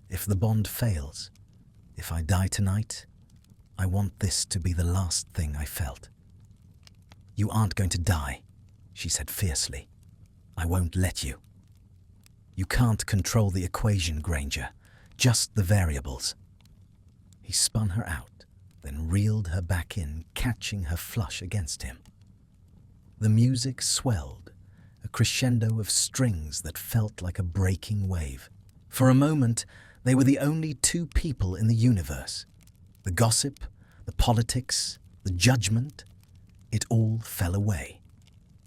Speaker 1: If the bond fails, if I die tonight, I want this to be the last thing I felt. You aren't going to die, she said fiercely. I won't let you. You can't control the equation, Granger, just the variables. He spun her out, then reeled her back in, catching her flush against him. The music swelled, a crescendo of strings that felt like a breaking wave. For a moment, they were the only two people in the universe. The gossip, the politics, the judgment, it all fell away.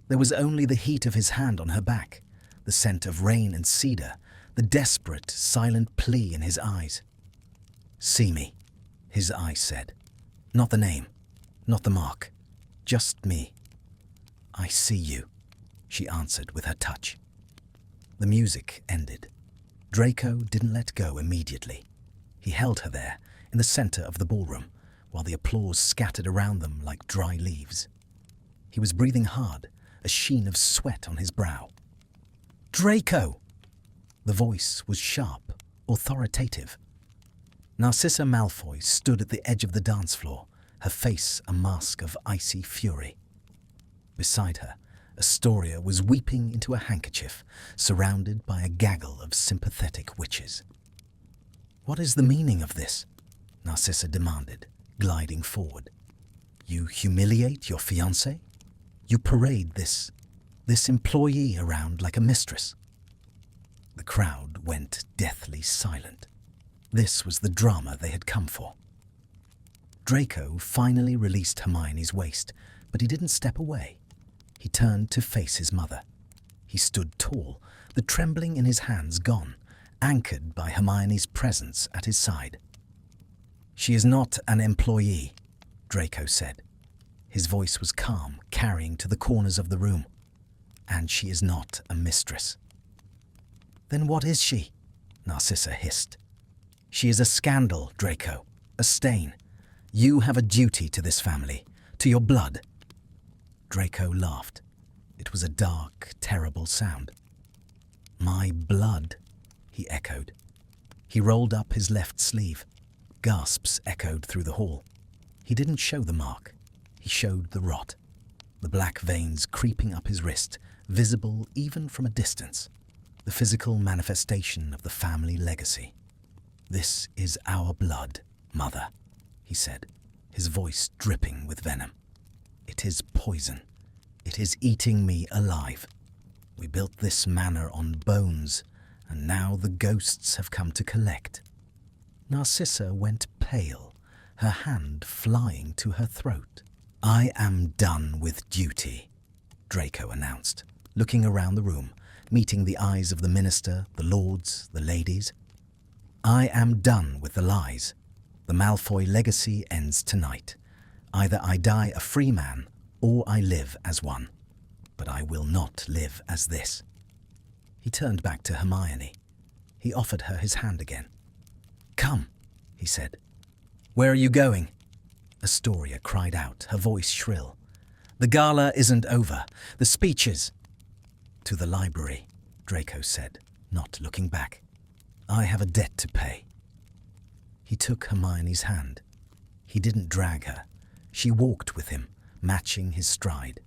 Speaker 1: There was only the heat of his hand on her back, the scent of rain and cedar, the desperate, silent plea in his eyes. See me, his eyes said. Not the name, not the mark, just me. I see you, she answered with her touch. The music ended. Draco didn't let go immediately. He held her there, in the center of the ballroom, while the applause scattered around them like dry leaves. He was breathing hard, a sheen of sweat on his brow. Draco! The voice was sharp, authoritative. Narcissa Malfoy stood at the edge of the dance floor, her face a mask of icy fury. Beside her, Astoria was weeping into a handkerchief, surrounded by a gaggle of sympathetic witches. What is the meaning of this? Narcissa demanded, gliding forward. You humiliate your fiancé? You parade this employee around like a mistress? The crowd went deathly silent. This was the drama they had come for. Draco finally released Hermione's waist, but he didn't step away. He turned to face his mother. He stood tall, the trembling in his hands gone, anchored by Hermione's presence at his side. She is not an employee, Draco said. His voice was calm, carrying to the corners of the room. And she is not a mistress. Then what is she? Narcissa hissed. She is a scandal, Draco, a stain. You have a duty to this family, to your blood. Draco laughed. It was a dark, terrible sound. My blood, he echoed. He rolled up his left sleeve. Gasps echoed through the hall. He didn't show the mark. He showed the rot, the black veins creeping up his wrist, visible even from a distance, the physical manifestation of the family legacy. This is our blood, Mother, he said, his voice dripping with venom. It is poison. It is eating me alive. We built this manor on bones, and now the ghosts have come to collect. Narcissa went pale, her hand flying to her throat. I am done with duty, Draco announced, looking around the room, meeting the eyes of the minister, the lords, the ladies. I am done with the lies. The Malfoy legacy ends tonight. Either I die a free man, or I live as one. But I will not live as this. He turned back to Hermione. He offered her his hand again. Come, he said. Where are you going? Astoria cried out, her voice shrill. The gala isn't over. The speeches. To the library, Draco said, not looking back. I have a debt to pay. He took Hermione's hand. He didn't drag her. She walked with him, matching his stride.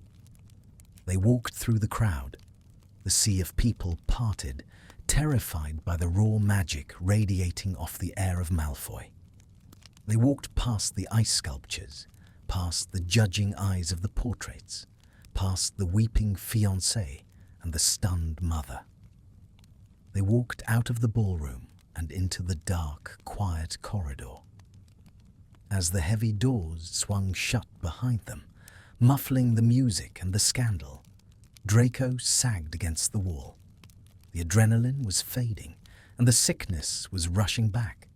Speaker 1: They walked through the crowd. The sea of people parted, terrified by the raw magic radiating off the air of Malfoy. They walked past the ice sculptures, past the judging eyes of the portraits, past the weeping fiancé and the stunned mother. They walked out of the ballroom and into the dark, quiet corridor. As the heavy doors swung shut behind them, muffling the music and the scandal, Draco sagged against the wall. The adrenaline was fading, and the sickness was rushing back.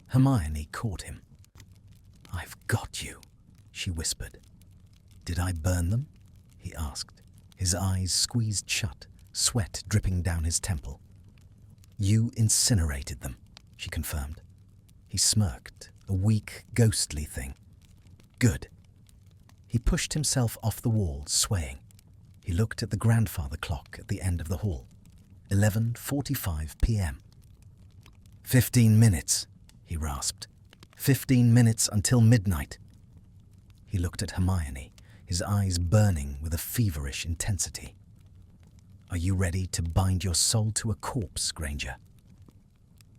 Speaker 1: Hermione caught him. "I've got you," she whispered. "Did I burn them?" he asked, his eyes squeezed shut, sweat dripping down his temple. "You incinerated them," she confirmed. He smirked, a weak, ghostly thing. "Good." He pushed himself off the wall, swaying. He looked at the grandfather clock at the end of the hall. 11:45 p.m. 15 minutes, he rasped. 15 minutes until midnight. He looked at Hermione, his eyes burning with a feverish intensity. "Are you ready to bind your soul to a corpse, Granger?"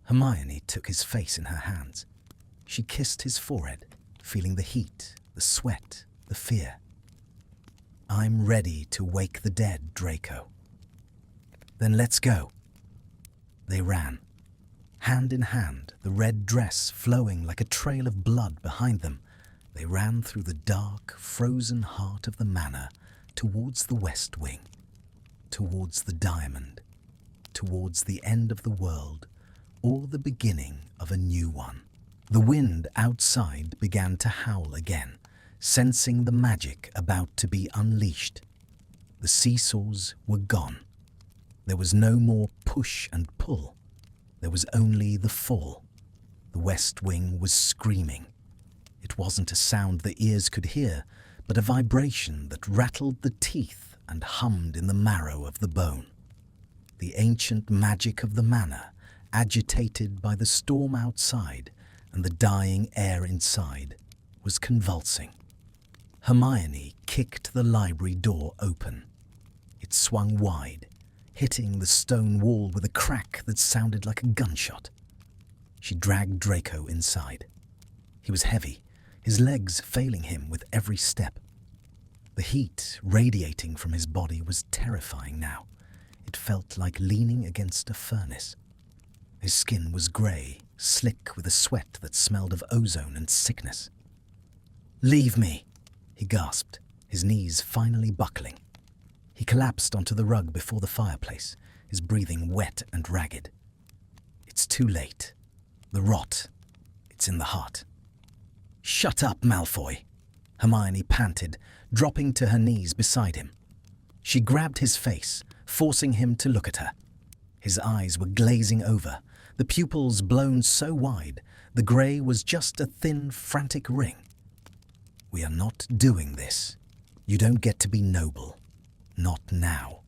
Speaker 1: Hermione took his face in her hands. She kissed his forehead, feeling the heat, the sweat, the fear. "I'm ready to wake the dead, Draco." "Then let's go." They ran. Hand in hand, the red dress flowing like a trail of blood behind them, they ran through the dark, frozen heart of the manor towards the west wing, towards the diamond, towards the end of the world, or the beginning of a new one. The wind outside began to howl again, sensing the magic about to be unleashed. The seesaws were gone. There was no more push and pull. There was only the fall. The west wing was screaming. It wasn't a sound the ears could hear, but a vibration that rattled the teeth and hummed in the marrow of the bone. The ancient magic of the manor, agitated by the storm outside and the dying air inside, was convulsing. Hermione kicked the library door open. It swung wide, hitting the stone wall with a crack that sounded like a gunshot. She dragged Draco inside. He was heavy, his legs failing him with every step. The heat radiating from his body was terrifying now. It felt like leaning against a furnace. His skin was grey, slick with a sweat that smelled of ozone and sickness. "Leave me," he gasped, his knees finally buckling. He collapsed onto the rug before the fireplace, his breathing wet and ragged. "It's too late. The rot, it's in the heart." "Shut up, Malfoy," Hermione panted, dropping to her knees beside him. She grabbed his face, forcing him to look at her. His eyes were glazing over, the pupils blown so wide, the grey was just a thin, frantic ring. "We are not doing this. You don't get to be noble. Not now."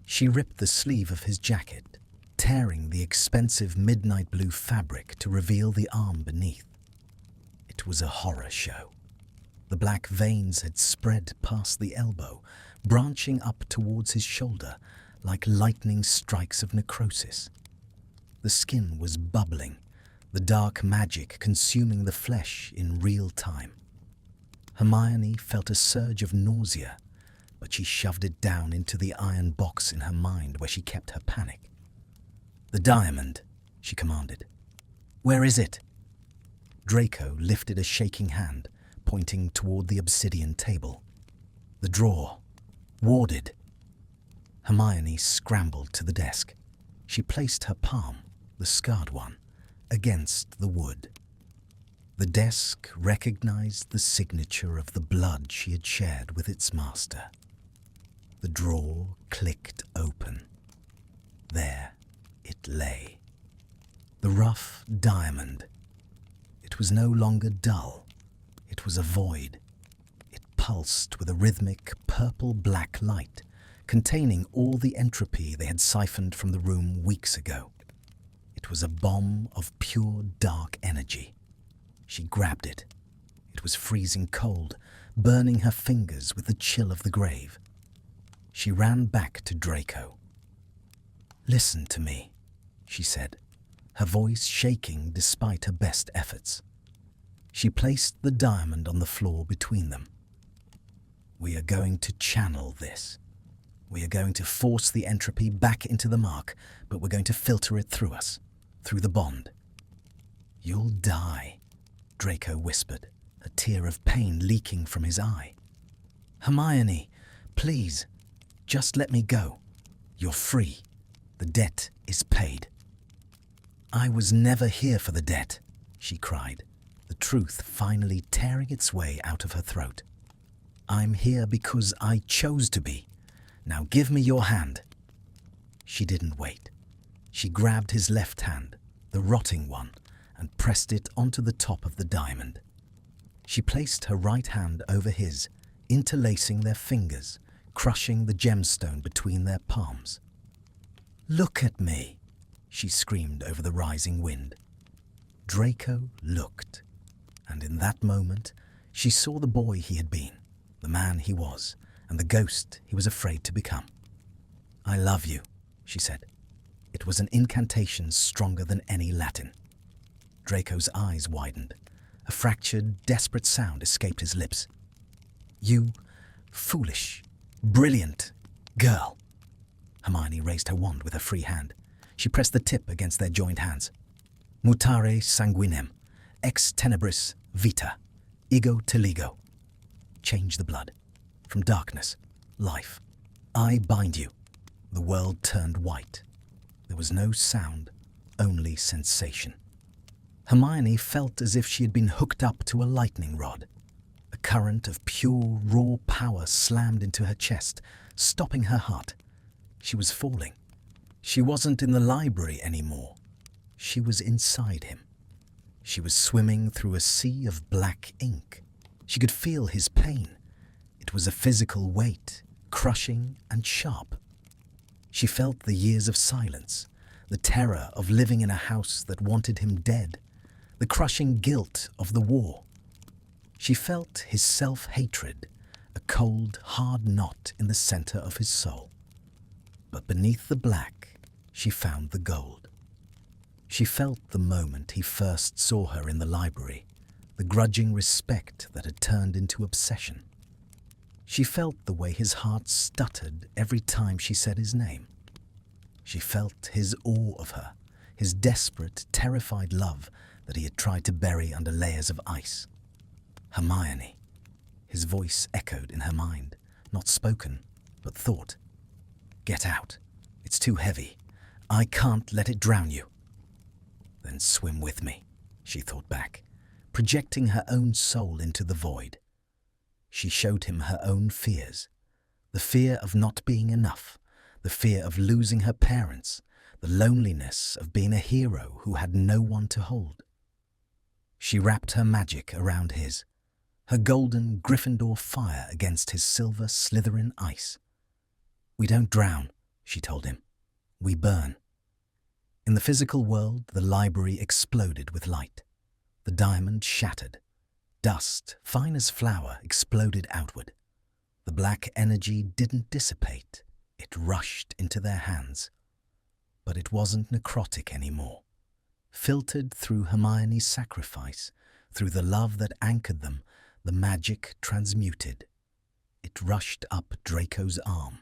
Speaker 1: She ripped the sleeve of his jacket, tearing the expensive midnight blue fabric to reveal the arm beneath. It was a horror show. The black veins had spread past the elbow, branching up towards his shoulder like lightning strikes of necrosis. The skin was bubbling, the dark magic consuming the flesh in real time. Hermione felt a surge of nausea, but she shoved it down into the iron box in her mind where she kept her panic. "The diamond," she commanded. "Where is it?" Draco lifted a shaking hand, pointing toward the obsidian table. "The drawer. Warded." Hermione scrambled to the desk. She placed her palm, the scarred one, against the wood. The desk recognized the signature of the blood she had shared with its master. The drawer clicked open. There it lay. The rough diamond. It was no longer dull. It was a void. It pulsed with a rhythmic purple-black light, containing all the entropy they had siphoned from the room weeks ago. It was a bomb of pure dark energy. She grabbed it. It was freezing cold, burning her fingers with the chill of the grave. She ran back to Draco. "Listen to me," she said, her voice shaking despite her best efforts. She placed the diamond on the floor between them. "We are going to channel this. We are going to force the entropy back into the mark, but we're going to filter it through us, through the bond. You'll die," Draco whispered, a tear of pain leaking from his eye. "Hermione, please, just let me go. You're free. The debt is paid." "I was never here for the debt," she cried, the truth finally tearing its way out of her throat. "I'm here because I chose to be. Now give me your hand." She didn't wait. She grabbed his left hand, the rotting one, and pressed it onto the top of the diamond. She placed her right hand over his, interlacing their fingers, crushing the gemstone between their palms. "Look at me," she screamed over the rising wind. Draco looked, and in that moment she saw the boy he had been, the man he was, and the ghost he was afraid to become. "I love you," she said. It was an incantation stronger than any Latin. Draco's eyes widened. A fractured, desperate sound escaped his lips. "You foolish, brilliant girl." Hermione raised her wand with her free hand. She pressed the tip against their joined hands. "Mutare sanguinem, ex tenebris vita, ego teligo." Change the blood. From darkness, life. I bind you. The world turned white. There was no sound, only sensation. Hermione felt as if she had been hooked up to a lightning rod. A current of pure, raw power slammed into her chest, stopping her heart. She was falling. She wasn't in the library anymore. She was inside him. She was swimming through a sea of black ink. She could feel his pain. It was a physical weight, crushing and sharp. She felt the years of silence, the terror of living in a house that wanted him dead, the crushing guilt of the war. She felt his self-hatred, a cold, hard knot in the center of his soul. But beneath the black, she found the gold. She felt the moment he first saw her in the library, the grudging respect that had turned into obsession. She felt the way his heart stuttered every time she said his name. She felt his awe of her, his desperate, terrified love that he had tried to bury under layers of ice. "Hermione." His voice echoed in her mind, not spoken, but thought. "Get out. It's too heavy. I can't let it drown you." "Then swim with me," she thought back, projecting her own soul into the void. She showed him her own fears, the fear of not being enough, the fear of losing her parents, the loneliness of being a hero who had no one to hold. She wrapped her magic around his, her golden Gryffindor fire against his silver Slytherin ice. "We don't drown," she told him. "We burn." In the physical world, the library exploded with light. The diamond shattered. Dust, fine as flour, exploded outward. The black energy didn't dissipate. It rushed into their hands. But it wasn't necrotic anymore. Filtered through Hermione's sacrifice, through the love that anchored them, the magic transmuted. It rushed up Draco's arm.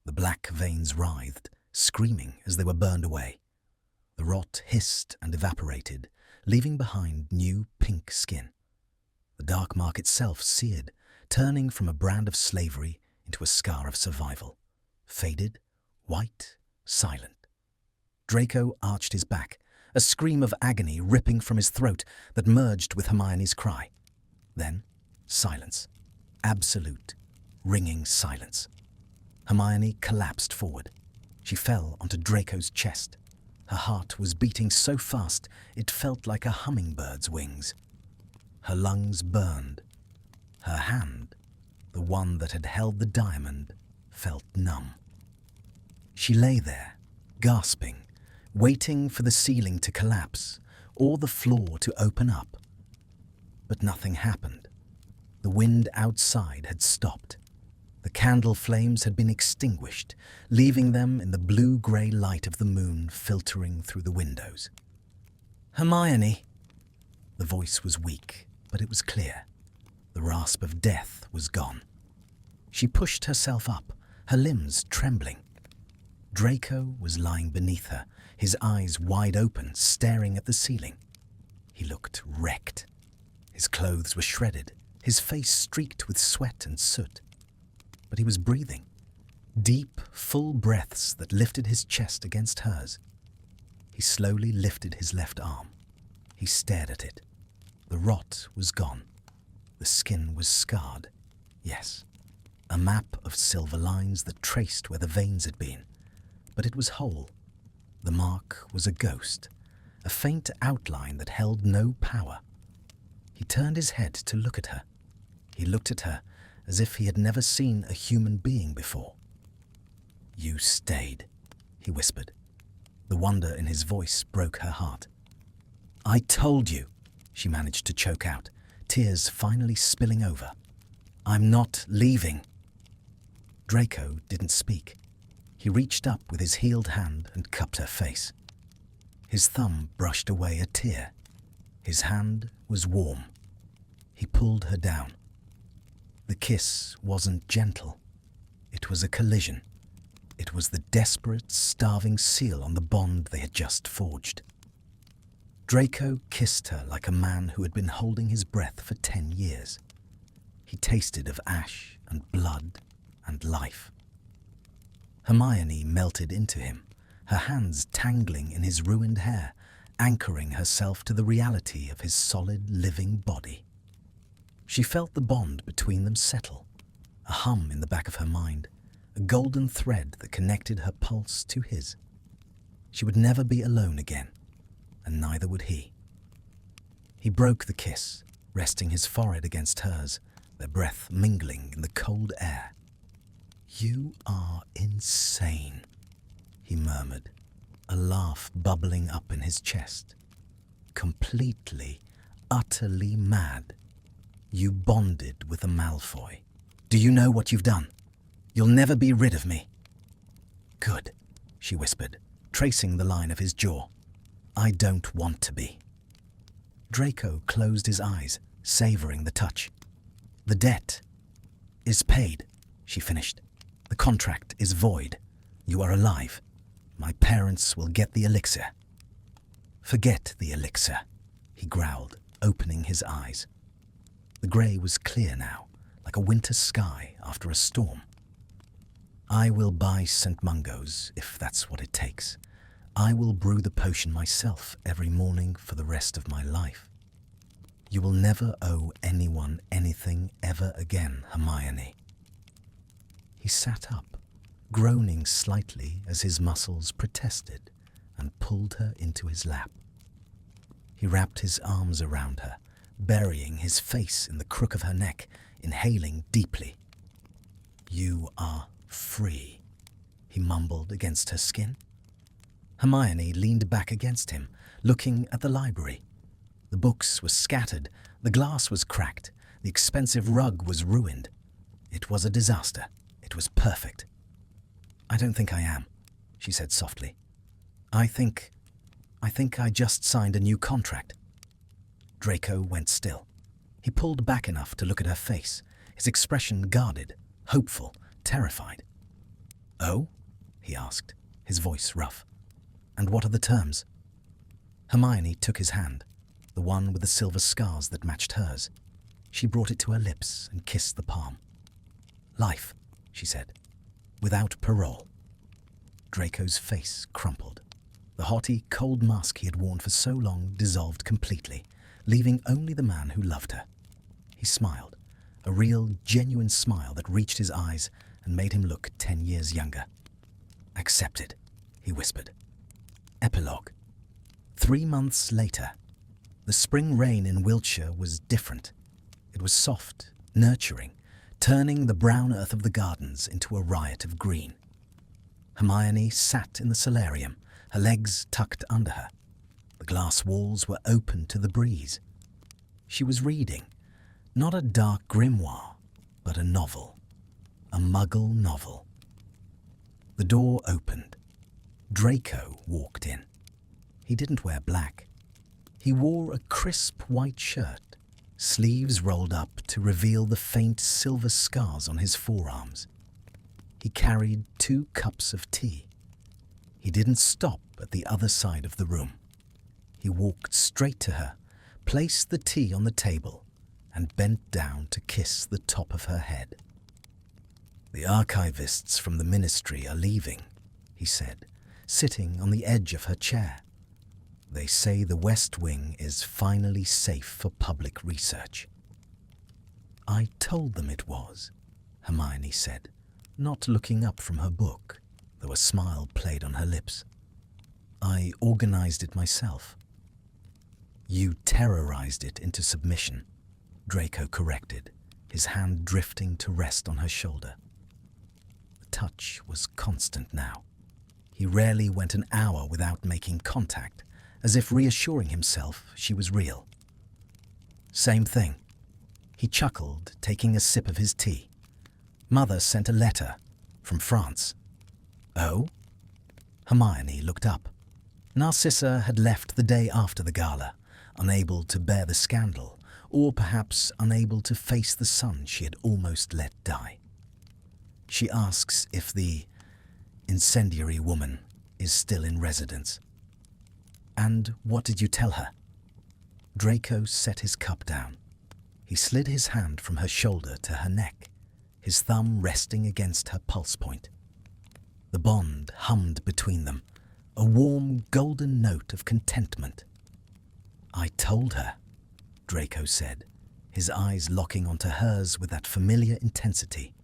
Speaker 1: The black veins writhed, screaming as they were burned away. The rot hissed and evaporated, leaving behind new pink skin. The dark mark itself seared, turning from a brand of slavery into a scar of survival. Faded, white, silent. Draco arched his back, a scream of agony ripping from his throat that merged with Hermione's cry. Then, silence. Absolute, ringing silence. Hermione collapsed forward. She fell onto Draco's chest. Her heart was beating so fast it felt like a hummingbird's wings. Her lungs burned. Her hand, the one that had held the diamond, felt numb. She lay there, gasping, waiting for the ceiling to collapse or the floor to open up. But nothing happened. The wind outside had stopped. The candle flames had been extinguished, leaving them in the blue-grey light of the moon filtering through the windows. "Hermione!" The voice was weak, but it was clear. The rasp of death was gone. She pushed herself up, her limbs trembling. Draco was lying beneath her, his eyes wide open, staring at the ceiling. He looked wrecked. His clothes were shredded, his face streaked with sweat and soot. But he was breathing, deep, full breaths that lifted his chest against hers. He slowly lifted his left arm. He stared at it. The rot was gone. The skin was scarred. Yes, a map of silver lines that traced where the veins had been. But it was whole. The mark was a ghost, a faint outline that held no power. He turned his head to look at her. He looked at her as if he had never seen a human being before. "You stayed," he whispered. The wonder in his voice broke her heart. "I told you," she managed to choke out, tears finally spilling over. "I'm not leaving." Draco didn't speak. He reached up with his healed hand and cupped her face. His thumb brushed away a tear. His hand was warm. He pulled her down. The kiss wasn't gentle. It was a collision. It was the desperate, starving seal on the bond they had just forged. Draco kissed her like a man who had been holding his breath for 10 years. He tasted of ash and blood and life. Hermione melted into him, her hands tangling in his ruined hair, anchoring herself to the reality of his solid, living body. She felt the bond between them settle, a hum in the back of her mind, a golden thread that connected her pulse to his. She would never be alone again, and neither would he. He broke the kiss, resting his forehead against hers, their breath mingling in the cold air. "You are insane," he murmured, a laugh bubbling up in his chest. "Completely, utterly mad. You bonded with a Malfoy. Do you know what you've done? You'll never be rid of me." "Good," she whispered, tracing the line of his jaw. "I don't want to be." Draco closed his eyes, savoring the touch. "The debt is paid," she finished. "The contract is void. You are alive. My parents will get the elixir." "Forget the elixir," he growled, opening his eyes. The grey was clear now, like a winter sky after a storm. "I will buy St. Mungo's, if that's what it takes. I will brew the potion myself every morning for the rest of my life. You will never owe anyone anything ever again, Hermione." He sat up, groaning slightly as his muscles protested, and pulled her into his lap. He wrapped his arms around her, burying his face in the crook of her neck, inhaling deeply. "You are free," he mumbled against her skin. Hermione leaned back against him, looking at the library. The books were scattered, the glass was cracked, the expensive rug was ruined. It was a disaster. It was perfect. "I don't think I am," she said softly. I think I just signed a new contract." Draco went still. He pulled back enough to look at her face, his expression guarded, hopeful, terrified. "Oh?" he asked, his voice rough. "And what are the terms?" Hermione took his hand, the one with the silver scars that matched hers. She brought it to her lips and kissed the palm. "Life," she said, "without parole." Draco's face crumpled. The haughty, cold mask he had worn for so long dissolved completely, leaving only the man who loved her. He smiled, a real, genuine smile that reached his eyes and made him look 10 years younger. "Accepted," he whispered. Epilogue. 3 months later. The spring rain in Wiltshire was different. It was soft, nurturing, turning the brown earth of the gardens into a riot of green. Hermione sat in the solarium, her legs tucked under her. The glass walls were open to the breeze. She was reading, not a dark grimoire, but a novel, a Muggle novel. The door opened. Draco walked in. He didn't wear black. He wore a crisp white shirt, sleeves rolled up to reveal the faint silver scars on his forearms. He carried 2 cups of tea. He didn't stop at the other side of the room. He walked straight to her, placed the tea on the table, and bent down to kiss the top of her head. "The archivists from the ministry are leaving," he said, sitting on the edge of her chair. "They say the West Wing is finally safe for public research." "I told them it was," Hermione said, not looking up from her book, though a smile played on her lips. "I organized it myself." "You terrorized it into submission," Draco corrected, his hand drifting to rest on her shoulder. The touch was constant now. He rarely went an hour without making contact, as if reassuring himself she was real. "Same thing." He chuckled, taking a sip of his tea. "Mother sent a letter from France." "Oh?" Hermione looked up. Narcissa had left the day after the gala, unable to bear the scandal, or perhaps unable to face the son she had almost let die. She asks if the incendiary woman is still in residence. "And what did you tell her?" Draco set his cup down. He slid his hand from her shoulder to her neck, his thumb resting against her pulse point. The bond hummed between them, a warm golden note of contentment. "I told her," Draco said, his eyes locking onto hers with that familiar intensity,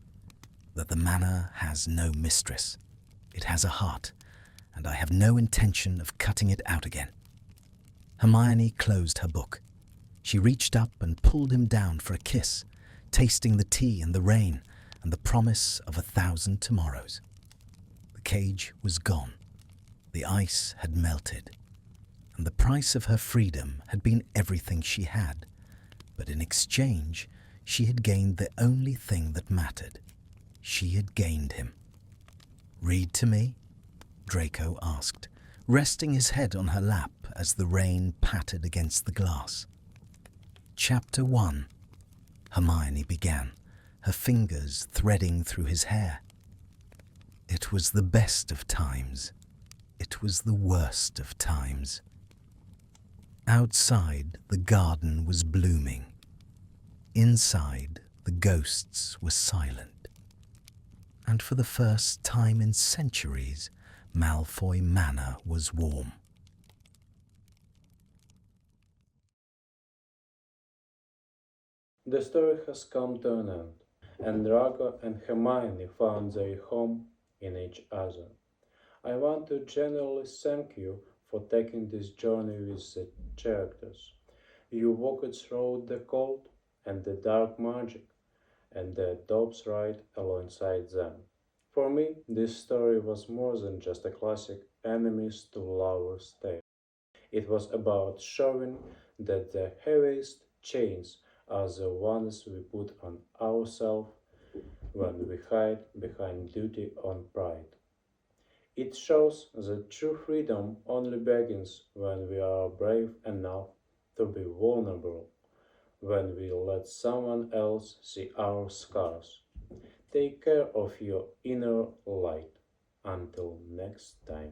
Speaker 1: "that the manor has no mistress. It has a heart, and I have no intention of cutting it out again." Hermione closed her book. She reached up and pulled him down for a kiss, tasting the tea and the rain and the promise of 1,000 tomorrows. The cage was gone. The ice had melted, and the price of her freedom had been everything she had. But in exchange, she had gained the only thing that mattered. She had gained him. "Read to me?" Draco asked, resting his head on her lap as the rain pattered against the glass. "Chapter 1, Hermione began, her fingers threading through his hair. "It was the best of times. It was the worst of times." Outside, the garden was blooming. Inside, the ghosts were silent. And for the first time in centuries, Malfoy Manor was warm.
Speaker 2: The story has come to an end, and Draco and Hermione found their home in each other. I want to genuinely thank you for taking this journey with the characters. You walked through the cold and the dark magic, and the adopts ride alongside them. For me, this story was more than just a classic enemies to lovers tale. It was about showing that the heaviest chains are the ones we put on ourselves when we hide behind duty or pride. It shows that true freedom only begins when we are brave enough to be vulnerable, when we let someone else see our scars. Take care of your inner light. Until next time.